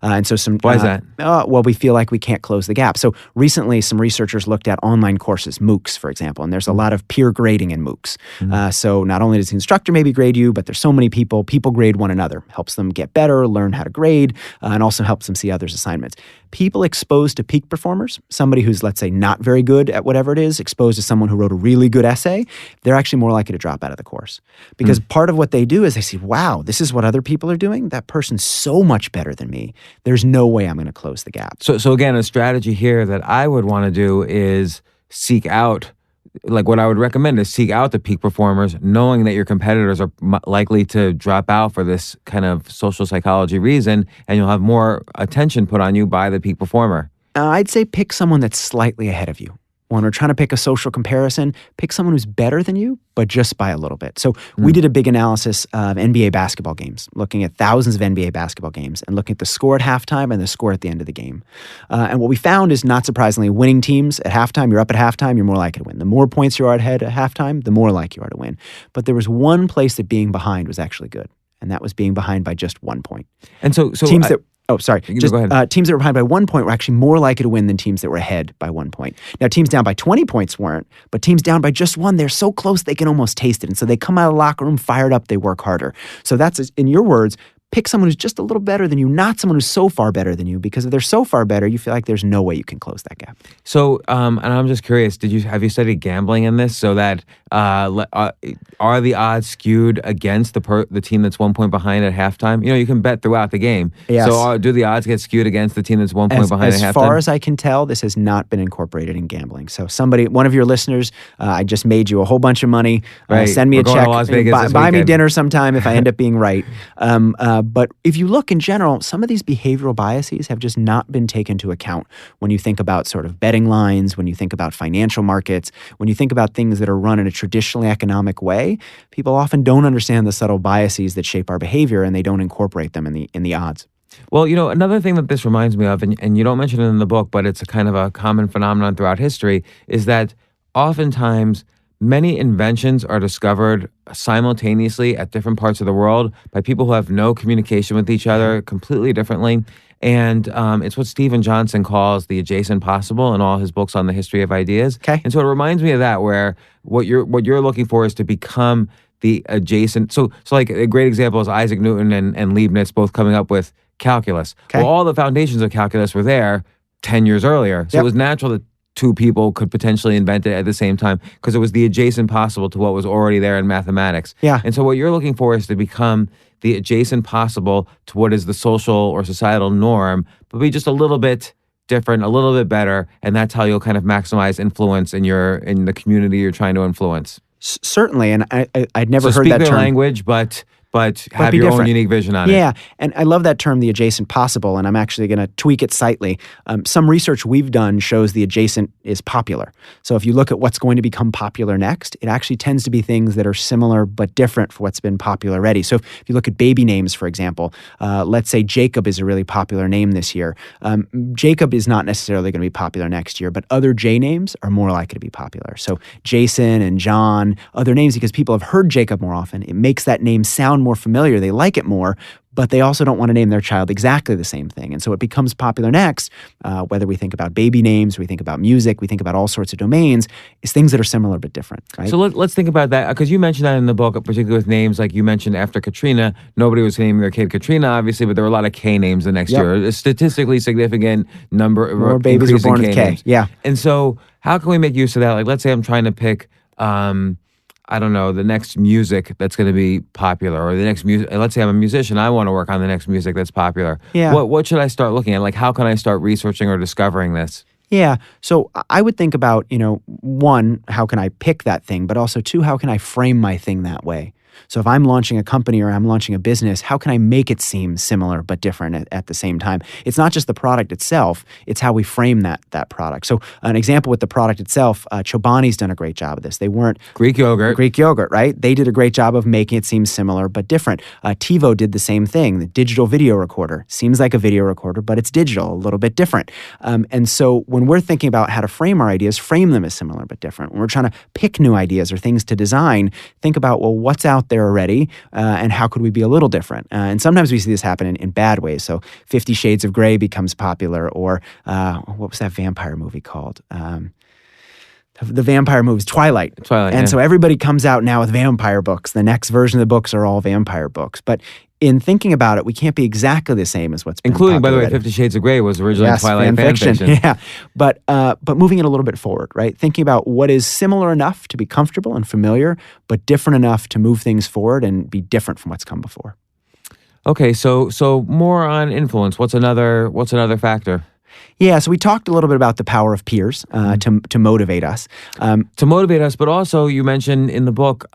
E: And so
D: why is that?
E: Well, we feel like we can't close the gap. So recently, some researchers looked at online courses, MOOCs, for example, and there's a lot of peer grading in MOOCs. So not only does the instructor maybe grade you, but there's so many people grade one another, helps them get better, learn how to grade, and also helps them see others' assignments. People exposed to peak performers, somebody who's, let's say, not very good at whatever it is, exposed to someone who wrote a really good essay, they're actually more likely to drop out of the course. Because part of what they do is they see, wow, this is what other people are doing? That person's so much better than me. There's no way I'm going to close the gap.
D: So again, a strategy here that I would want to do is seek out like what I would recommend is seek out the peak performers, knowing that your competitors are likely to drop out for this kind of social psychology reason, and you'll have more attention put on you by the peak performer.
E: I'd say pick someone that's slightly ahead of you. When we're trying to pick a social comparison, pick someone who's better than you, but just by a little bit. So we did a big analysis of NBA basketball games, looking at thousands of NBA basketball games and looking at the score at halftime and the score at the end of the game. And what we found is, not surprisingly, winning teams at halftime, you're up at halftime, you're more likely to win. The more points you are ahead at halftime, the more likely you are to win. But there was one place that being behind was actually good, and that was being behind by just 1 point.
D: And so
E: teams that... Oh, sorry.
D: Go ahead.
E: Teams that were behind by 1 point were actually more likely to win than teams that were ahead by 1 point. Now, teams down by 20 points weren't, but teams down by just one, they're so close they can almost taste it. And so they come out of the locker room fired up, they work harder. So that's, in your words, pick someone who's just a little better than you, not someone who's so far better than you, because if they're so far better, you feel like there's no way you can close that gap.
D: So, and I'm just curious, have you studied gambling in this, so that are the odds skewed against the team that's 1 point behind at halftime? You can bet throughout the game.
E: Yes.
D: So do the odds get skewed against the team that's 1 point behind at halftime?
E: As far as I can tell, this has not been incorporated in gambling. So one of your listeners, I just made you a whole bunch of money.
D: Right.
E: Send me
D: We're
E: a
D: going
E: check.
D: to Las Vegas
E: Buy me dinner sometime if I end up being right. But if you look in general, some of these behavioral biases have just not been taken into account when you think about sort of betting lines, when you think about financial markets, when you think about things that are run in a traditionally economic way. People often don't understand the subtle biases that shape our behavior, and they don't incorporate them in the odds.
D: Well, another thing that this reminds me of, and you don't mention it in the book, but it's a kind of a common phenomenon throughout history, is that oftentimes many inventions are discovered simultaneously at different parts of the world by people who have no communication with each other, completely differently. And it's what Stephen Johnson calls the adjacent possible in all his books on the history of ideas.
E: Okay.
D: And so it reminds me of that, where what you're looking for is to become the adjacent. So like a great example is Isaac Newton and Leibniz both coming up with calculus.
E: Okay.
D: Well, all the foundations of calculus were there 10 years earlier. So
E: Yep.
D: it was natural that two people could potentially invent it at the same time, because it was the adjacent possible to what was already there in mathematics.
E: Yeah.
D: And so what you're looking for is to become the adjacent possible to what is the social or societal norm, but be just a little bit different, a little bit better, and that's how you'll kind of maximize influence in the community you're trying to influence.
E: Certainly, and I'd never heard
D: speak
E: that
D: their
E: term.
D: language, but have
E: be
D: your own
E: different.
D: unique vision on it.
E: Yeah, and I love that term, the adjacent possible, and I'm actually going to tweak it slightly. Some research we've done shows the adjacent is popular. So if you look at what's going to become popular next, it actually tends to be things that are similar but different for what's been popular already. So if you look at baby names, for example, let's say Jacob is a really popular name this year. Jacob is not necessarily going to be popular next year, but other J names are more likely to be popular. So Jason and John, other names, because people have heard Jacob more often, it makes that name sound more familiar. They like it more, but they also don't want to name their child exactly the same thing. And so it becomes popular next, whether we think about baby names, we think about music, we think about all sorts of domains, is things that are similar but different, right?
D: So let's think about that, because you mentioned that in the book, particularly with names like you mentioned after Katrina. Nobody was naming their kid Katrina, obviously, but there were a lot of K names the next year. A statistically significant number.
E: More babies were born with K.
D: Names.
E: Yeah.
D: And so how can we make use of that? Like, let's say I'm trying to pick I don't know, the next music that's going to be popular, or the next music. Let's say I'm a musician. I want to work on the next music that's popular.
E: Yeah.
D: What should I start looking at? Like, how can I start researching or discovering this?
E: Yeah. So I would think about, one, how can I pick that thing? But also, two, how can I frame my thing that way? So if I'm launching a company or I'm launching a business, how can I make it seem similar but different at the same time? It's not just the product itself, it's how we frame that product. So an example with the product itself, Chobani's done a great job of this. They weren't
D: Greek yogurt,
E: right? They did a great job of making it seem similar but different. TiVo did the same thing. The digital video recorder seems like a video recorder, but it's digital, a little bit different. And so when we're thinking about how to frame our ideas, frame them as similar but different. When we're trying to pick new ideas or things to design, think about, well, what's out there already, and how could we be a little different? And sometimes we see this happen in bad ways. So 50 Shades of Grey becomes popular, or what was that vampire movie called? The vampire movies, Twilight. And so everybody comes out now with vampire books. The next version of the books are all vampire books. But in thinking about it, we can't be exactly the same as what's been
D: including, by the way,
E: already.
D: 50 Shades of Grey was originally Twilight fan fiction.
E: Yeah, but moving it a little bit forward, right? Thinking about what is similar enough to be comfortable and familiar, but different enough to move things forward and be different from what's come before.
D: Okay, so more on influence. What's another factor?
E: Yeah, so we talked a little bit about the power of peers to motivate us.
D: To motivate us, but also you mentioned in the book,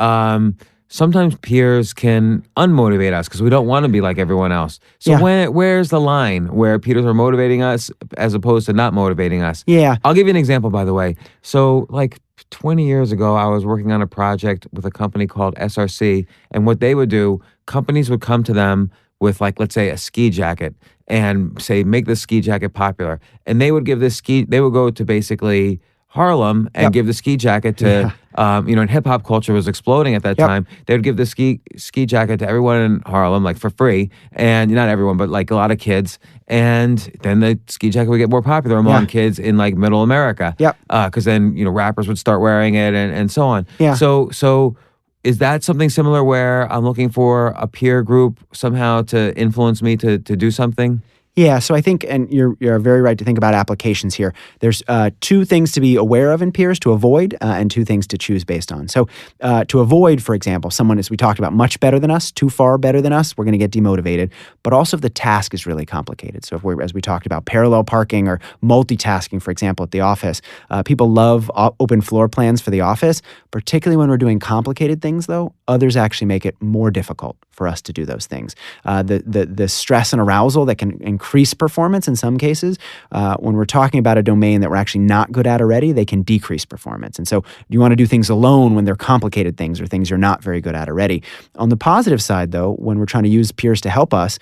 D: sometimes peers can unmotivate us because we don't want to be like everyone else. So where's the line where peers are motivating us as opposed to not motivating us?
E: Yeah.
D: I'll give you an example, by the way. So like 20 years ago, I was working on a project with a company called SRC, and what they would do, companies would come to them with, like, let's say a ski jacket and say, make this ski jacket popular. And they would give they would go to basically Harlem and give the ski jacket to, and hip hop culture was exploding at that time. They would give the ski jacket to everyone in Harlem, like for free, and not everyone, but like a lot of kids. And then the ski jacket would get more popular among kids in like Middle America. Because then rappers would start wearing it and so on. So is that something similar where I'm looking for a peer group somehow to influence me to do something?
E: Yeah, so I think, and you're very right to think about applications here. There's two things to be aware of in peers to avoid, and two things to choose based on. So to avoid, for example, someone, as we talked about, much better than us, too far better than us, we're going to get demotivated. But also if the task is really complicated. So if we're, as we talked about, parallel parking or multitasking, for example, at the office. People love open floor plans for the office, particularly when we're doing complicated things, though. Others actually make it more difficult for us to do those things. The stress and arousal that can increase performance in some cases. When we're talking about a domain that we're actually not good at already, they can decrease performance. And so you want to do things alone when they're complicated things or things you're not very good at already. On the positive side, though, when we're trying to use peers to help us,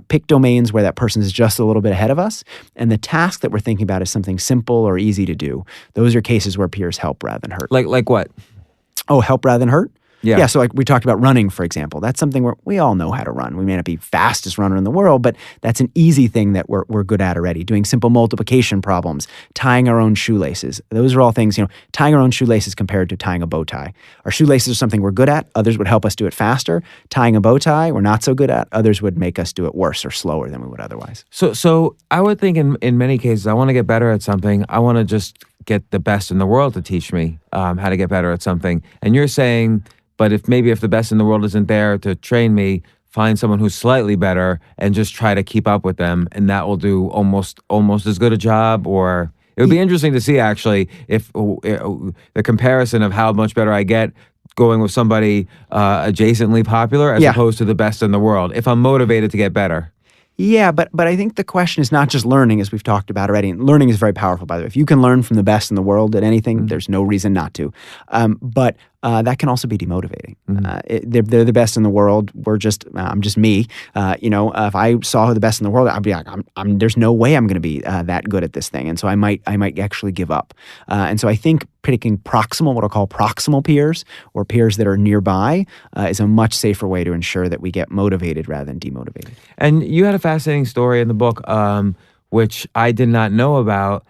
E: pick domains where that person is just a little bit ahead of us, and the task that we're thinking about is something simple or easy to do. Those are cases where peers help rather than hurt.
D: Like what?
E: Oh, help rather than hurt?
D: Yeah.
E: So like we talked about running, for example. That's something where we all know how to run. We may not be fastest runner in the world, but that's an easy thing that we're good at already. Doing simple multiplication problems, tying our own shoelaces. Those are all things, tying our own shoelaces compared to tying a bow tie. Our shoelaces are something we're good at. Others would help us do it faster. Tying a bow tie, we're not so good at. Others would make us do it worse or slower than we would otherwise.
D: So I would think in many cases, I want to get better at something. I want to just get the best in the world to teach me how to get better at something. And you're saying, but if the best in the world isn't there to train me, find someone who's slightly better and just try to keep up with them, and that will do almost as good a job. Or it would be interesting to see actually if the comparison of how much better I get going with somebody adjacently popular as opposed to the best in the world, if I'm motivated to get better.
E: Yeah, but I think the question is not just learning, as we've talked about already. And learning is very powerful, by the way. If you can learn from the best in the world at anything, there's no reason not to. But that can also be demotivating. They're the best in the world. I'm just me. If I saw the best in the world, I'd be like, there's no way I'm going to be that good at this thing. And so I might actually give up. And so I think picking what I'll call proximal peers, or peers that are nearby, is a much safer way to ensure that we get motivated rather than demotivated.
D: And you had a fascinating story in the book, which I did not know about.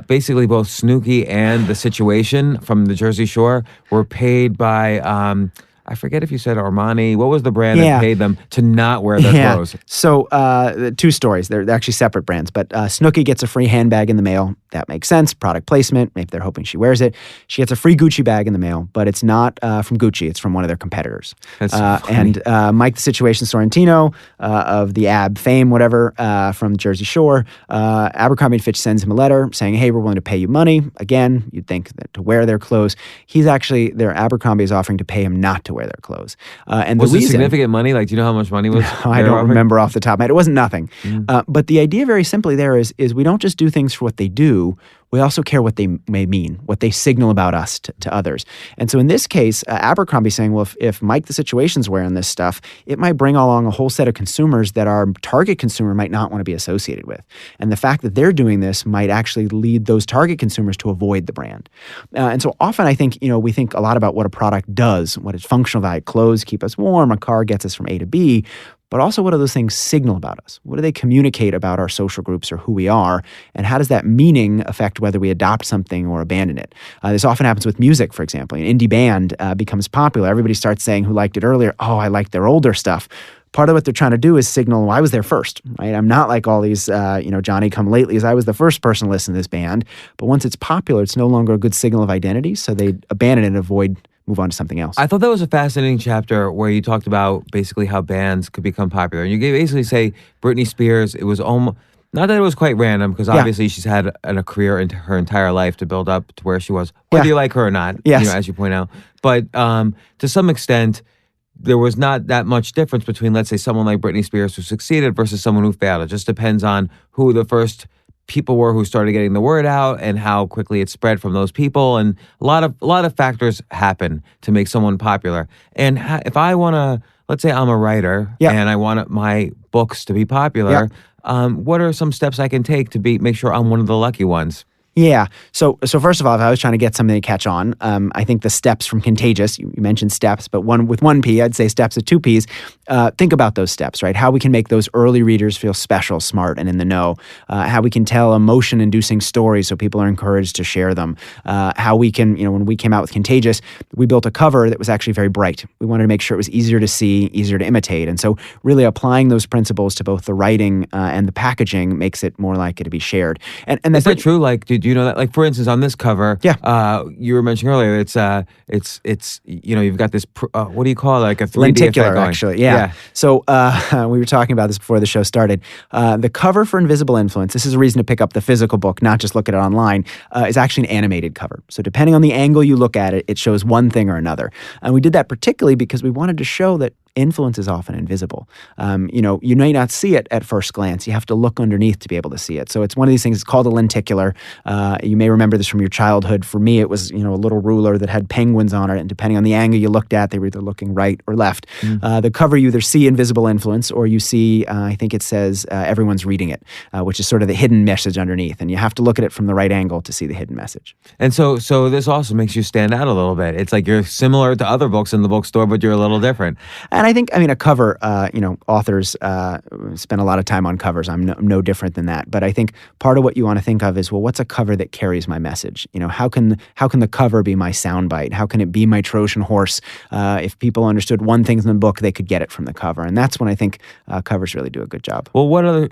D: Basically, both Snooki and The Situation from the Jersey Shore were paid by, I forget if you said Armani. What was the brand that paid them to not wear their clothes?
E: So, two stories. They're actually separate brands. But Snooki gets a free handbag in the mail. That makes sense. Product placement. Maybe they're hoping she wears it. She gets a free Gucci bag in the mail, but it's not from Gucci. It's from one of their competitors.
D: That's funny.
E: And Mike the Situation Sorrentino of the AB fame, whatever, from Jersey Shore, Abercrombie & Fitch sends him a letter saying, hey, we're willing to pay you money. Again, you'd think that to wear their clothes. Their Abercrombie is offering to pay him not to wear their clothes. And
D: was it significant money? Like, do you know how much money was?
E: I don't remember off the top of my head. It wasn't nothing. But the idea very simply there is we don't just do things for what they do. We also care what they may mean, what they signal about us to others. And so in this case, Abercrombie's saying, well, if Mike the Situation's wearing this stuff, it might bring along a whole set of consumers that our target consumer might not want to be associated with. And the fact that they're doing this might actually lead those target consumers to avoid the brand. And so often I think, we think a lot about what a product does, what its functional value. Clothes keep us warm, a car gets us from A to B. But also, what do those things signal about us? What do they communicate about our social groups or who we are? And how does that meaning affect whether we adopt something or abandon it? This often happens with music, for example. An indie band becomes popular. Everybody starts saying who liked it earlier, oh, I like their older stuff. Part of what they're trying to do is signal, well, I was there first, right? I'm not like all these, Johnny come latelys. I was the first person to listen to this band. But once it's popular, it's no longer a good signal of identity. So they abandon it and move on to something else.
D: I thought that was a fascinating chapter where you talked about basically how bands could become popular. And you basically say Britney Spears, it was almost, Not that it was quite random, because obviously she's had a career into her entire life to build up to where she was, whether you like her or not,
E: Yes.
D: as you point out. But to some extent, there was not that much difference between, let's say, someone like Britney Spears who succeeded versus someone who failed. It just depends on who the first people were who started getting the word out and how quickly it spread from those people. And a lot of factors happen to make someone popular. And if I want to, let's say I'm a writer and I want my books to be popular, what are some steps I can take to make sure I'm one of the lucky ones?
E: Yeah. So first of all, if I was trying to get something to catch on, I think the steps from Contagious, you mentioned steps, but with one P, I'd say steps with two Ps. Think about those steps, right? How we can make those early readers feel special, smart, and in the know. How we can tell emotion-inducing stories so people are encouraged to share them. How we can, when we came out with Contagious, we built a cover that was actually very bright. We wanted to make sure it was easier to see, easier to imitate. And so really applying those principles to both the writing and the packaging makes it more likely to be shared. And
D: is that true? Like, do you know that? Like, for instance, on this cover, you were mentioning earlier, it's you've got this what do you call it? Like a 3D
E: lenticular,
D: effect going.
E: actually. Yeah. So we were talking about this before the show started. The cover for Invisible Influence, this is a reason to pick up the physical book, not just look at it online, is actually an animated cover. So depending on the angle you look at it, it shows one thing or another. And we did that particularly because we wanted to show that influence is often invisible. You may not see it at first glance. You have to look underneath to be able to see it. So it's one of these things. It's called a lenticular. You may remember this from your childhood. For me, it was a little ruler that had penguins on it, and depending on the angle you looked at, they were either looking right or left. The cover, you either see invisible influence or you see, I think it says, everyone's reading it, which is sort of the hidden message underneath, and you have to look at it from the right angle to see the hidden message.
D: And so this also makes you stand out a little bit. It's like you're similar to other books in the bookstore, but you're a little different.
E: And I think, a cover, authors spend a lot of time on covers. I'm no different than that. But I think part of what you want to think of is, well, what's a cover that carries my message? How can the cover be my soundbite? How can it be my Trojan horse? If people understood one thing in the book, they could get it from the cover. And that's when I think covers really do a good job.
D: Well, what other,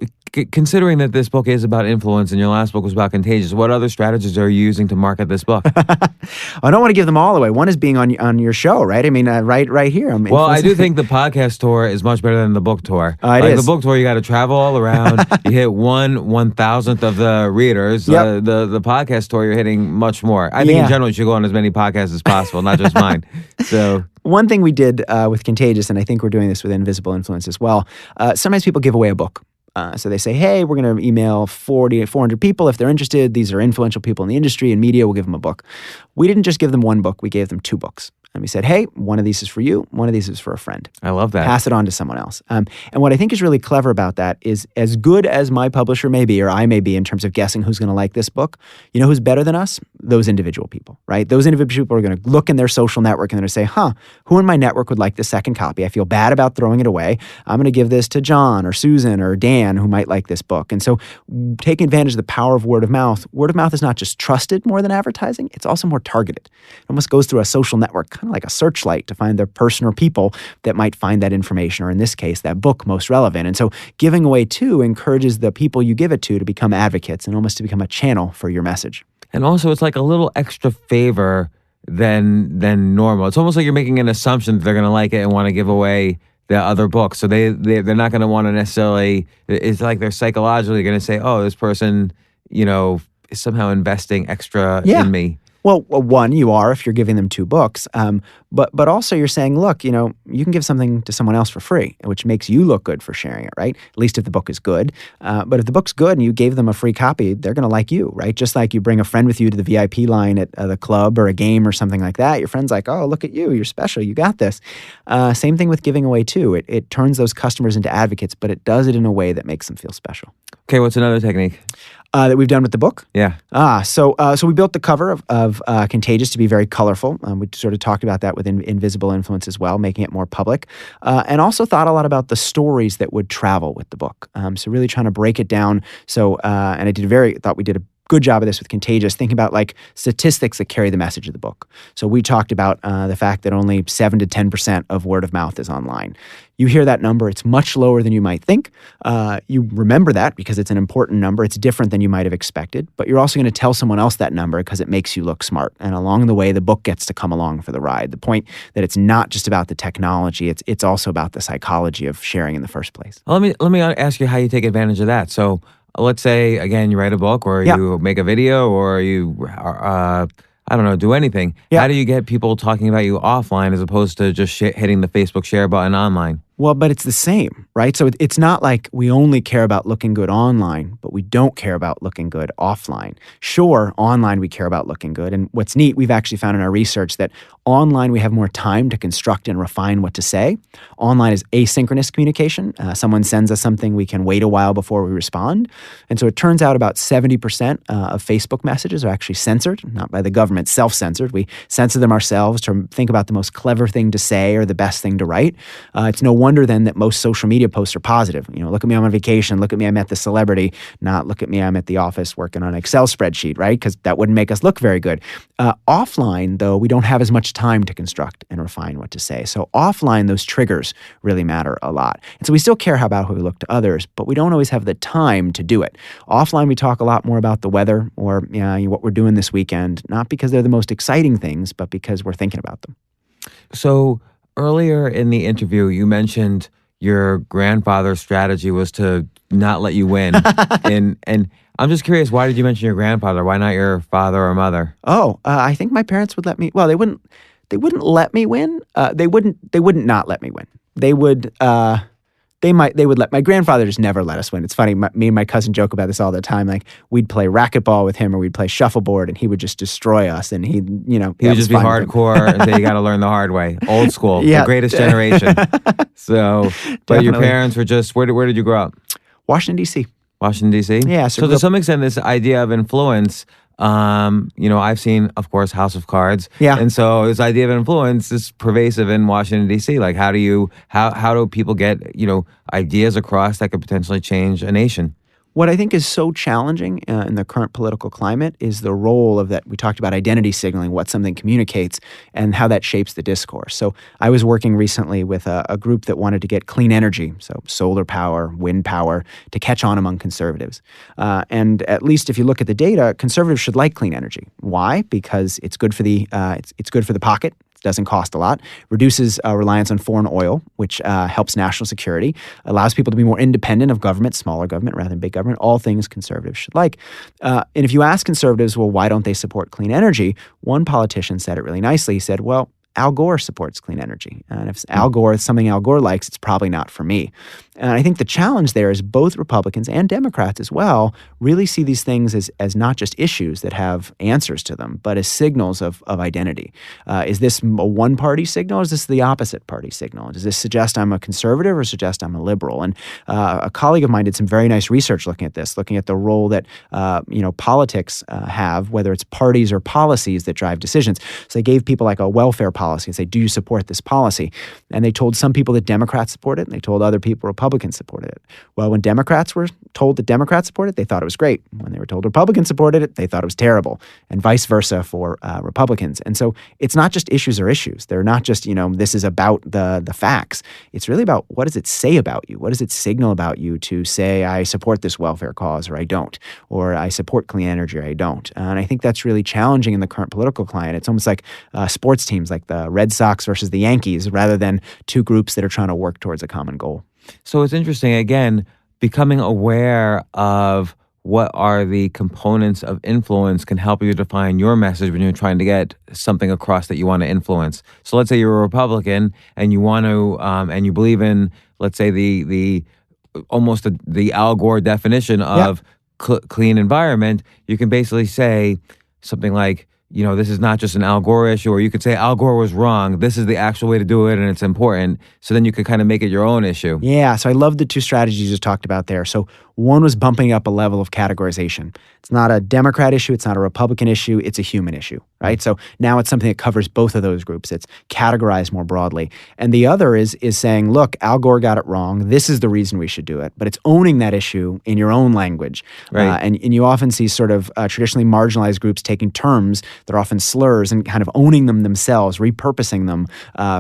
D: considering that this book is about influence and your last book was about Contagious, what other strategies are you using to market this book?
E: I don't want to give them all away. One is being on your show, right? Right here.
D: Well, I do think the podcast tour is much better than the book tour.
E: It is.
D: The book tour, you got to travel all around. You hit 1/1000th of the readers.
E: Yep.
D: The podcast tour, you're hitting much more. I think in general, you should go on as many podcasts as possible, not just mine. So
E: one thing we did with Contagious, and I think we're doing this with Invisible Influence as well, sometimes people give away a book. So they say, hey, we're going to email 400 people if they're interested. These are influential people in the industry and media. We'll give them a book. We didn't just give them one book. We gave them two books. And we said, hey, one of these is for you. One of these is for a friend.
D: I love that.
E: Pass it on to someone else. And what I think is really clever about that is, as good as my publisher may be, or I may be in terms of guessing who's going to like this book, you know who's better than us? Those individual people, right? Those individual people are going to look in their social network and they're going to say, who in my network would like the second copy? I feel bad about throwing it away. I'm going to give this to John or Susan or Dan who might like this book. And so taking advantage of the power of word of mouth is not just trusted more than advertising, it's also more targeted. It almost goes through a social network, kind of like a searchlight to find the person or people that might find that information, or in this case, that book most relevant. And so giving away too encourages the people you give it to become advocates and almost to become a channel for your message.
D: And also it's like a little extra favor than normal. It's almost like you're making an assumption that they're going to like it and want to give away the other books. So they're not going to want to necessarily, it's like they're psychologically going to say, oh, this person, is somehow investing extra in me.
E: Well, one, you are if you're giving them two books, but also you're saying, look, you can give something to someone else for free, which makes you look good for sharing it, right? At least if the book is good. But if the book's good and you gave them a free copy, they're going to like you, right? Just like you bring a friend with you to the VIP line at the club or a game or something like that. Your friend's like, oh, look at you. You're special. You got this. Same thing with giving away too. It turns those customers into advocates, but it does it in a way that makes them feel special.
D: Okay, what's another technique?
E: That we've done with the book?
D: Yeah.
E: So we built the cover of Contagious to be very colorful. We sort of talked about that with Invisible Influence as well, making it more public. And also thought a lot about the stories that would travel with the book. So really trying to break it down. So, and thought we did a good job of this with Contagious, thinking about like statistics that carry the message of the book. So we talked about the fact that only 7 to 10% of word of mouth is online. You hear that number, it's much lower than you might think. You remember that because it's an important number. It's different than you might have expected, but you're also going to tell someone else that number because it makes you look smart. And along the way, the book gets to come along for the ride. The point that it's not just about the technology, it's also about the psychology of sharing in the first place.
D: Well, let me ask you how you take advantage of that. So let's say, again, you write a book or
E: Yeah.
D: you make a video or you, I don't know, do anything.
E: Yeah.
D: How do you get people talking about you offline as opposed to just hitting the Facebook share button online?
E: Well, but it's the same, right? So it's not like we only care about looking good online, but we don't care about looking good offline. Sure, online we care about looking good. And what's neat, we've actually found in our research that online we have more time to construct and refine what to say. Online is asynchronous communication. Someone sends us something, we can wait a while before we respond. And so it turns out about 70% of Facebook messages are actually censored, not by the government, self-censored. We censor them ourselves to think about the most clever thing to say or the best thing to write. It's no wonder then that most social media posts are positive. Look at me, I'm on vacation. Look at me, I met the celebrity. Not look at me, I'm at the office working on an Excel spreadsheet, right? Because that wouldn't make us look very good. Offline, though, we don't have as much time to construct and refine what to say. So offline, those triggers really matter a lot. And so we still care about how we look to others, but we don't always have the time to do it. Offline, we talk a lot more about the weather or what we're doing this weekend, not because they're the most exciting things, but because we're thinking about them.
D: So earlier in the interview, you mentioned your grandfather's strategy was to not let you win. and I'm just curious, why did you mention your grandfather? Why not your father or mother?
E: I think my parents would let me. Well, they wouldn't let me win. They wouldn't not let me win. They would. They would let my grandfather just never let us win. It's funny. Me and my cousin joke about this all the time. Like we'd play racquetball with him or we'd play shuffleboard and he would just destroy us. And he would
D: just be hardcore and say you got to learn the hard way. Old school,
E: Yeah.
D: the greatest generation. So, but your
E: Definitely.
D: parents were just, where did you grow up?
E: Washington, D.C.
D: Washington, D.C.?
E: Yeah.
D: So to some extent, this idea of influence, I've seen, of course, House of Cards.
E: Yeah.
D: And so this idea of influence is pervasive in Washington, D.C. Like, how do people get, ideas across that could potentially change a nation?
E: What I think is so challenging in the current political climate is the role of that. We talked about identity signaling, what something communicates, and how that shapes the discourse. So I was working recently with a group that wanted to get clean energy, so solar power, wind power, to catch on among conservatives. And at least if you look at the data, conservatives should like clean energy. Why? Because it's good for the it's good for the pocket. Doesn't cost a lot, reduces reliance on foreign oil, which helps national security, allows people to be more independent of government, smaller government rather than big government, all things conservatives should like. And if you ask conservatives, well, why don't they support clean energy? One politician said it really nicely. He said, well, Al Gore supports clean energy. And if Al Gore is something Al Gore likes, it's probably not for me. And I think the challenge there is both Republicans and Democrats as well really see these things as not just issues that have answers to them, but as signals of identity. Is this a one-party signal or is this the opposite party signal? Does this suggest I'm a conservative or suggest I'm a liberal? And a colleague of mine did some very nice research looking at this, looking at the role that politics have, whether it's parties or policies that drive decisions. So they gave people like a welfare policy and say, do you support this policy? And they told some people that Democrats support it, and they told other people Republicans supported it. Well, when Democrats were told that Democrats supported it, they thought it was great. When they were told Republicans supported it, they thought it was terrible, and vice versa for Republicans. And so it's not just issues are issues. They're not just, this is about the facts. It's really about what does it say about you? What does it signal about you to say, I support this welfare cause or I don't, or I support clean energy or I don't. And I think that's really challenging in the current political climate. It's almost like sports teams like the Red Sox versus the Yankees rather than two groups that are trying to work towards a common goal.
D: So it's interesting, again, becoming aware of what are the components of influence can help you define your message when you're trying to get something across that you want to influence. So let's say you're a Republican and you want to, and you believe in, let's say the almost the Al Gore definition of clean environment. You can basically say something like, this is not just an Al Gore issue, or you could say Al Gore was wrong. This is the actual way to do it, and it's important. So then you could kind of make it your own issue.
E: Yeah, so I love the two strategies you just talked about there. So one was bumping up a level of categorization. It's not a Democrat issue. It's not a Republican issue. It's a human issue, right? So now it's something that covers both of those groups. It's categorized more broadly. And the other is saying, look, Al Gore got it wrong. This is the reason we should do it. But it's owning that issue in your own language.
D: Right.
E: And you often see sort of traditionally marginalized groups taking terms that are often slurs and kind of owning them themselves, repurposing them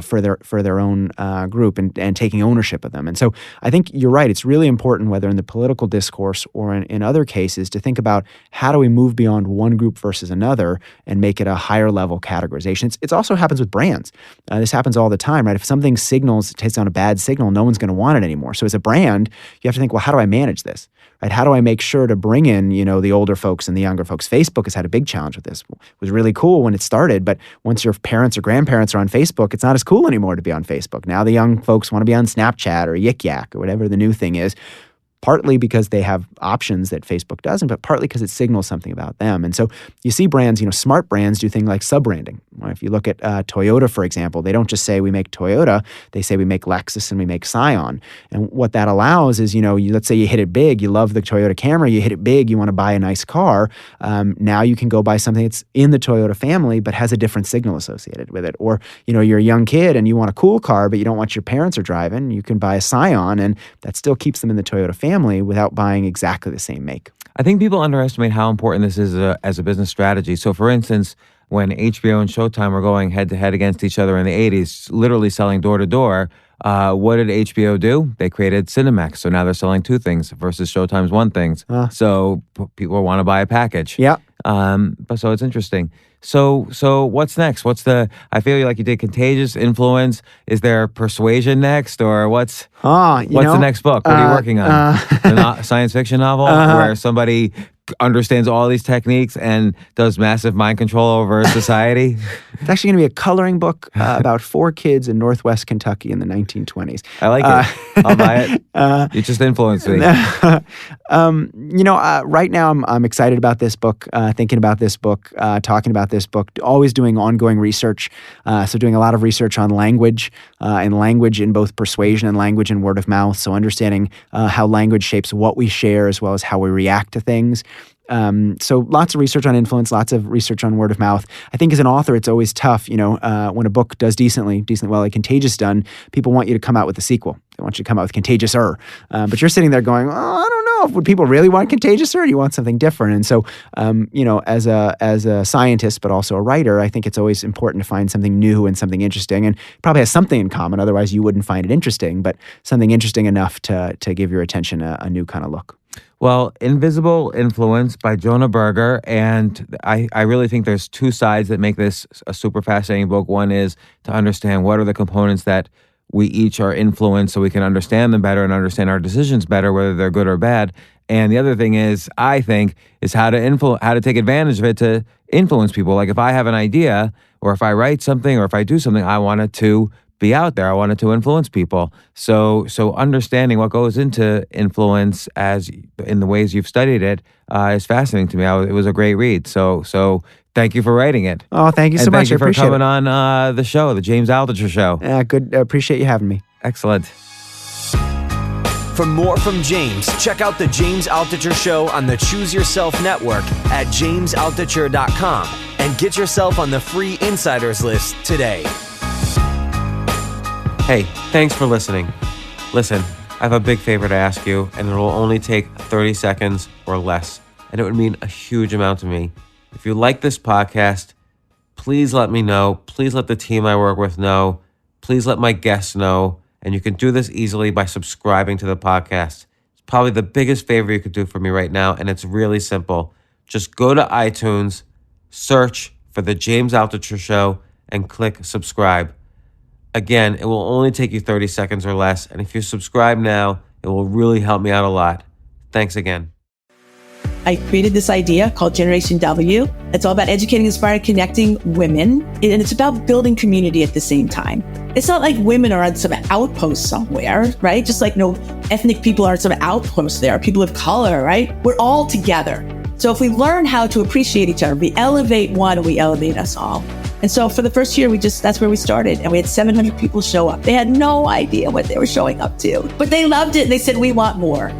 E: for their own group and taking ownership of them. And so I think you're right. It's really important whether in the political discourse or in other cases to think about how do we move beyond one group versus another and make it a higher level categorization. It also happens with brands. This happens all the time, right? If something takes on a bad signal, no one's going to want it anymore. So as a brand, you have to think, well, how do I manage this? Right? How do I make sure to bring in, the older folks and the younger folks? Facebook has had a big challenge with this. It was really cool when it started, but once your parents or grandparents are on Facebook, it's not as cool anymore to be on Facebook. Now the young folks want to be on Snapchat or Yik Yak or whatever the new thing is. Partly because they have options that Facebook doesn't, but partly because it signals something about them. And so you see brands, smart brands do things like sub-branding. If you look at Toyota, for example, they don't just say we make Toyota, they say we make Lexus and we make Scion. And what that allows is, let's say you hit it big, you love the Toyota Camry, you hit it big, you want to buy a nice car. Now you can go buy something that's in the Toyota family, but has a different signal associated with it. Or, you're a young kid and you want a cool car, but you don't want your parents are driving, you can buy a Scion and that still keeps them in the Toyota family without buying exactly the same make.
D: I think people underestimate how important this is as a business strategy. So, for instance, when HBO and Showtime were going head-to-head against each other in the 80s, literally selling door-to-door, what did HBO do? They created Cinemax. So now they're selling two things versus Showtime's one thing. So people want to buy a package.
E: Yeah.
D: But so it's interesting. So what's next? I feel like you did Contagious, Influence. Is there Persuasion next, or what's the next book? What are you working on? A science fiction novel where somebody understands all these techniques and does massive mind control over society?
E: It's actually going to be a coloring book about 4 kids in Northwest Kentucky in the 1920s.
D: I like it. I'll buy it. You just influenced me.
E: Right now I'm excited about this book, thinking about this book, talking about this book, always doing ongoing research. So doing a lot of research on language and language in both persuasion and language in word of mouth. So understanding how language shapes what we share as well as how we react to things. So lots of research on influence, lots of research on word of mouth. I think as an author, it's always tough, when a book does decently well, like Contagious done, people want you to come out with a sequel. They want you to come out with Contagious-er. But you're sitting there going, I don't know, would people really want Contagious-er, or do you want something different? And so, as a scientist, but also a writer, I think it's always important to find something new and something interesting, and probably has something in common. Otherwise, you wouldn't find it interesting, but something interesting enough to give your attention a new kind of look.
D: Well, Invisible Influence by Jonah Berger, and I really think there's two sides that make this a super fascinating book. One is to understand what are the components that we each are influenced so we can understand them better and understand our decisions better, whether they're good or bad. And the other thing is, I think, is how to take advantage of it to influence people. Like if I have an idea, or if I write something, or if I do something, I want it to be out there. I wanted to influence people. So understanding what goes into influence as in the ways you've studied it is fascinating to me. It was a great read. So thank you for writing it.
E: Oh, thank you so much.
D: Thank you for coming on the show, the James Altucher Show.
E: Yeah, good. Appreciate you having me.
D: Excellent.
C: For more from James, check out the James Altucher Show on the Choose Yourself Network at jamesaltucher.com and get yourself on the free insiders list today.
F: Hey, thanks for listening. Listen, I have a big favor to ask you, and it will only take 30 seconds or less, and it would mean a huge amount to me. If you like this podcast, please let me know. Please let the team I work with know. Please let my guests know. And you can do this easily by subscribing to the podcast. It's probably the biggest favor you could do for me right now, and it's really simple. Just go to iTunes, search for The James Altucher Show, and click subscribe. Again, it will only take you 30 seconds or less, and if you subscribe now, it will really help me out a lot. Thanks again.
G: I created this idea called Generation W. It's all about educating, inspiring, connecting women, and it's about building community at the same time. It's not like women are on some outpost somewhere, right? Just like no ethnic people are on some outpost there, people of color, right? We're all together. So if we learn how to appreciate each other, we elevate one, we elevate us all. And so for the first year, that's where we started. And we had 700 people show up. They had no idea what they were showing up to, but they loved it. And they said, we want more.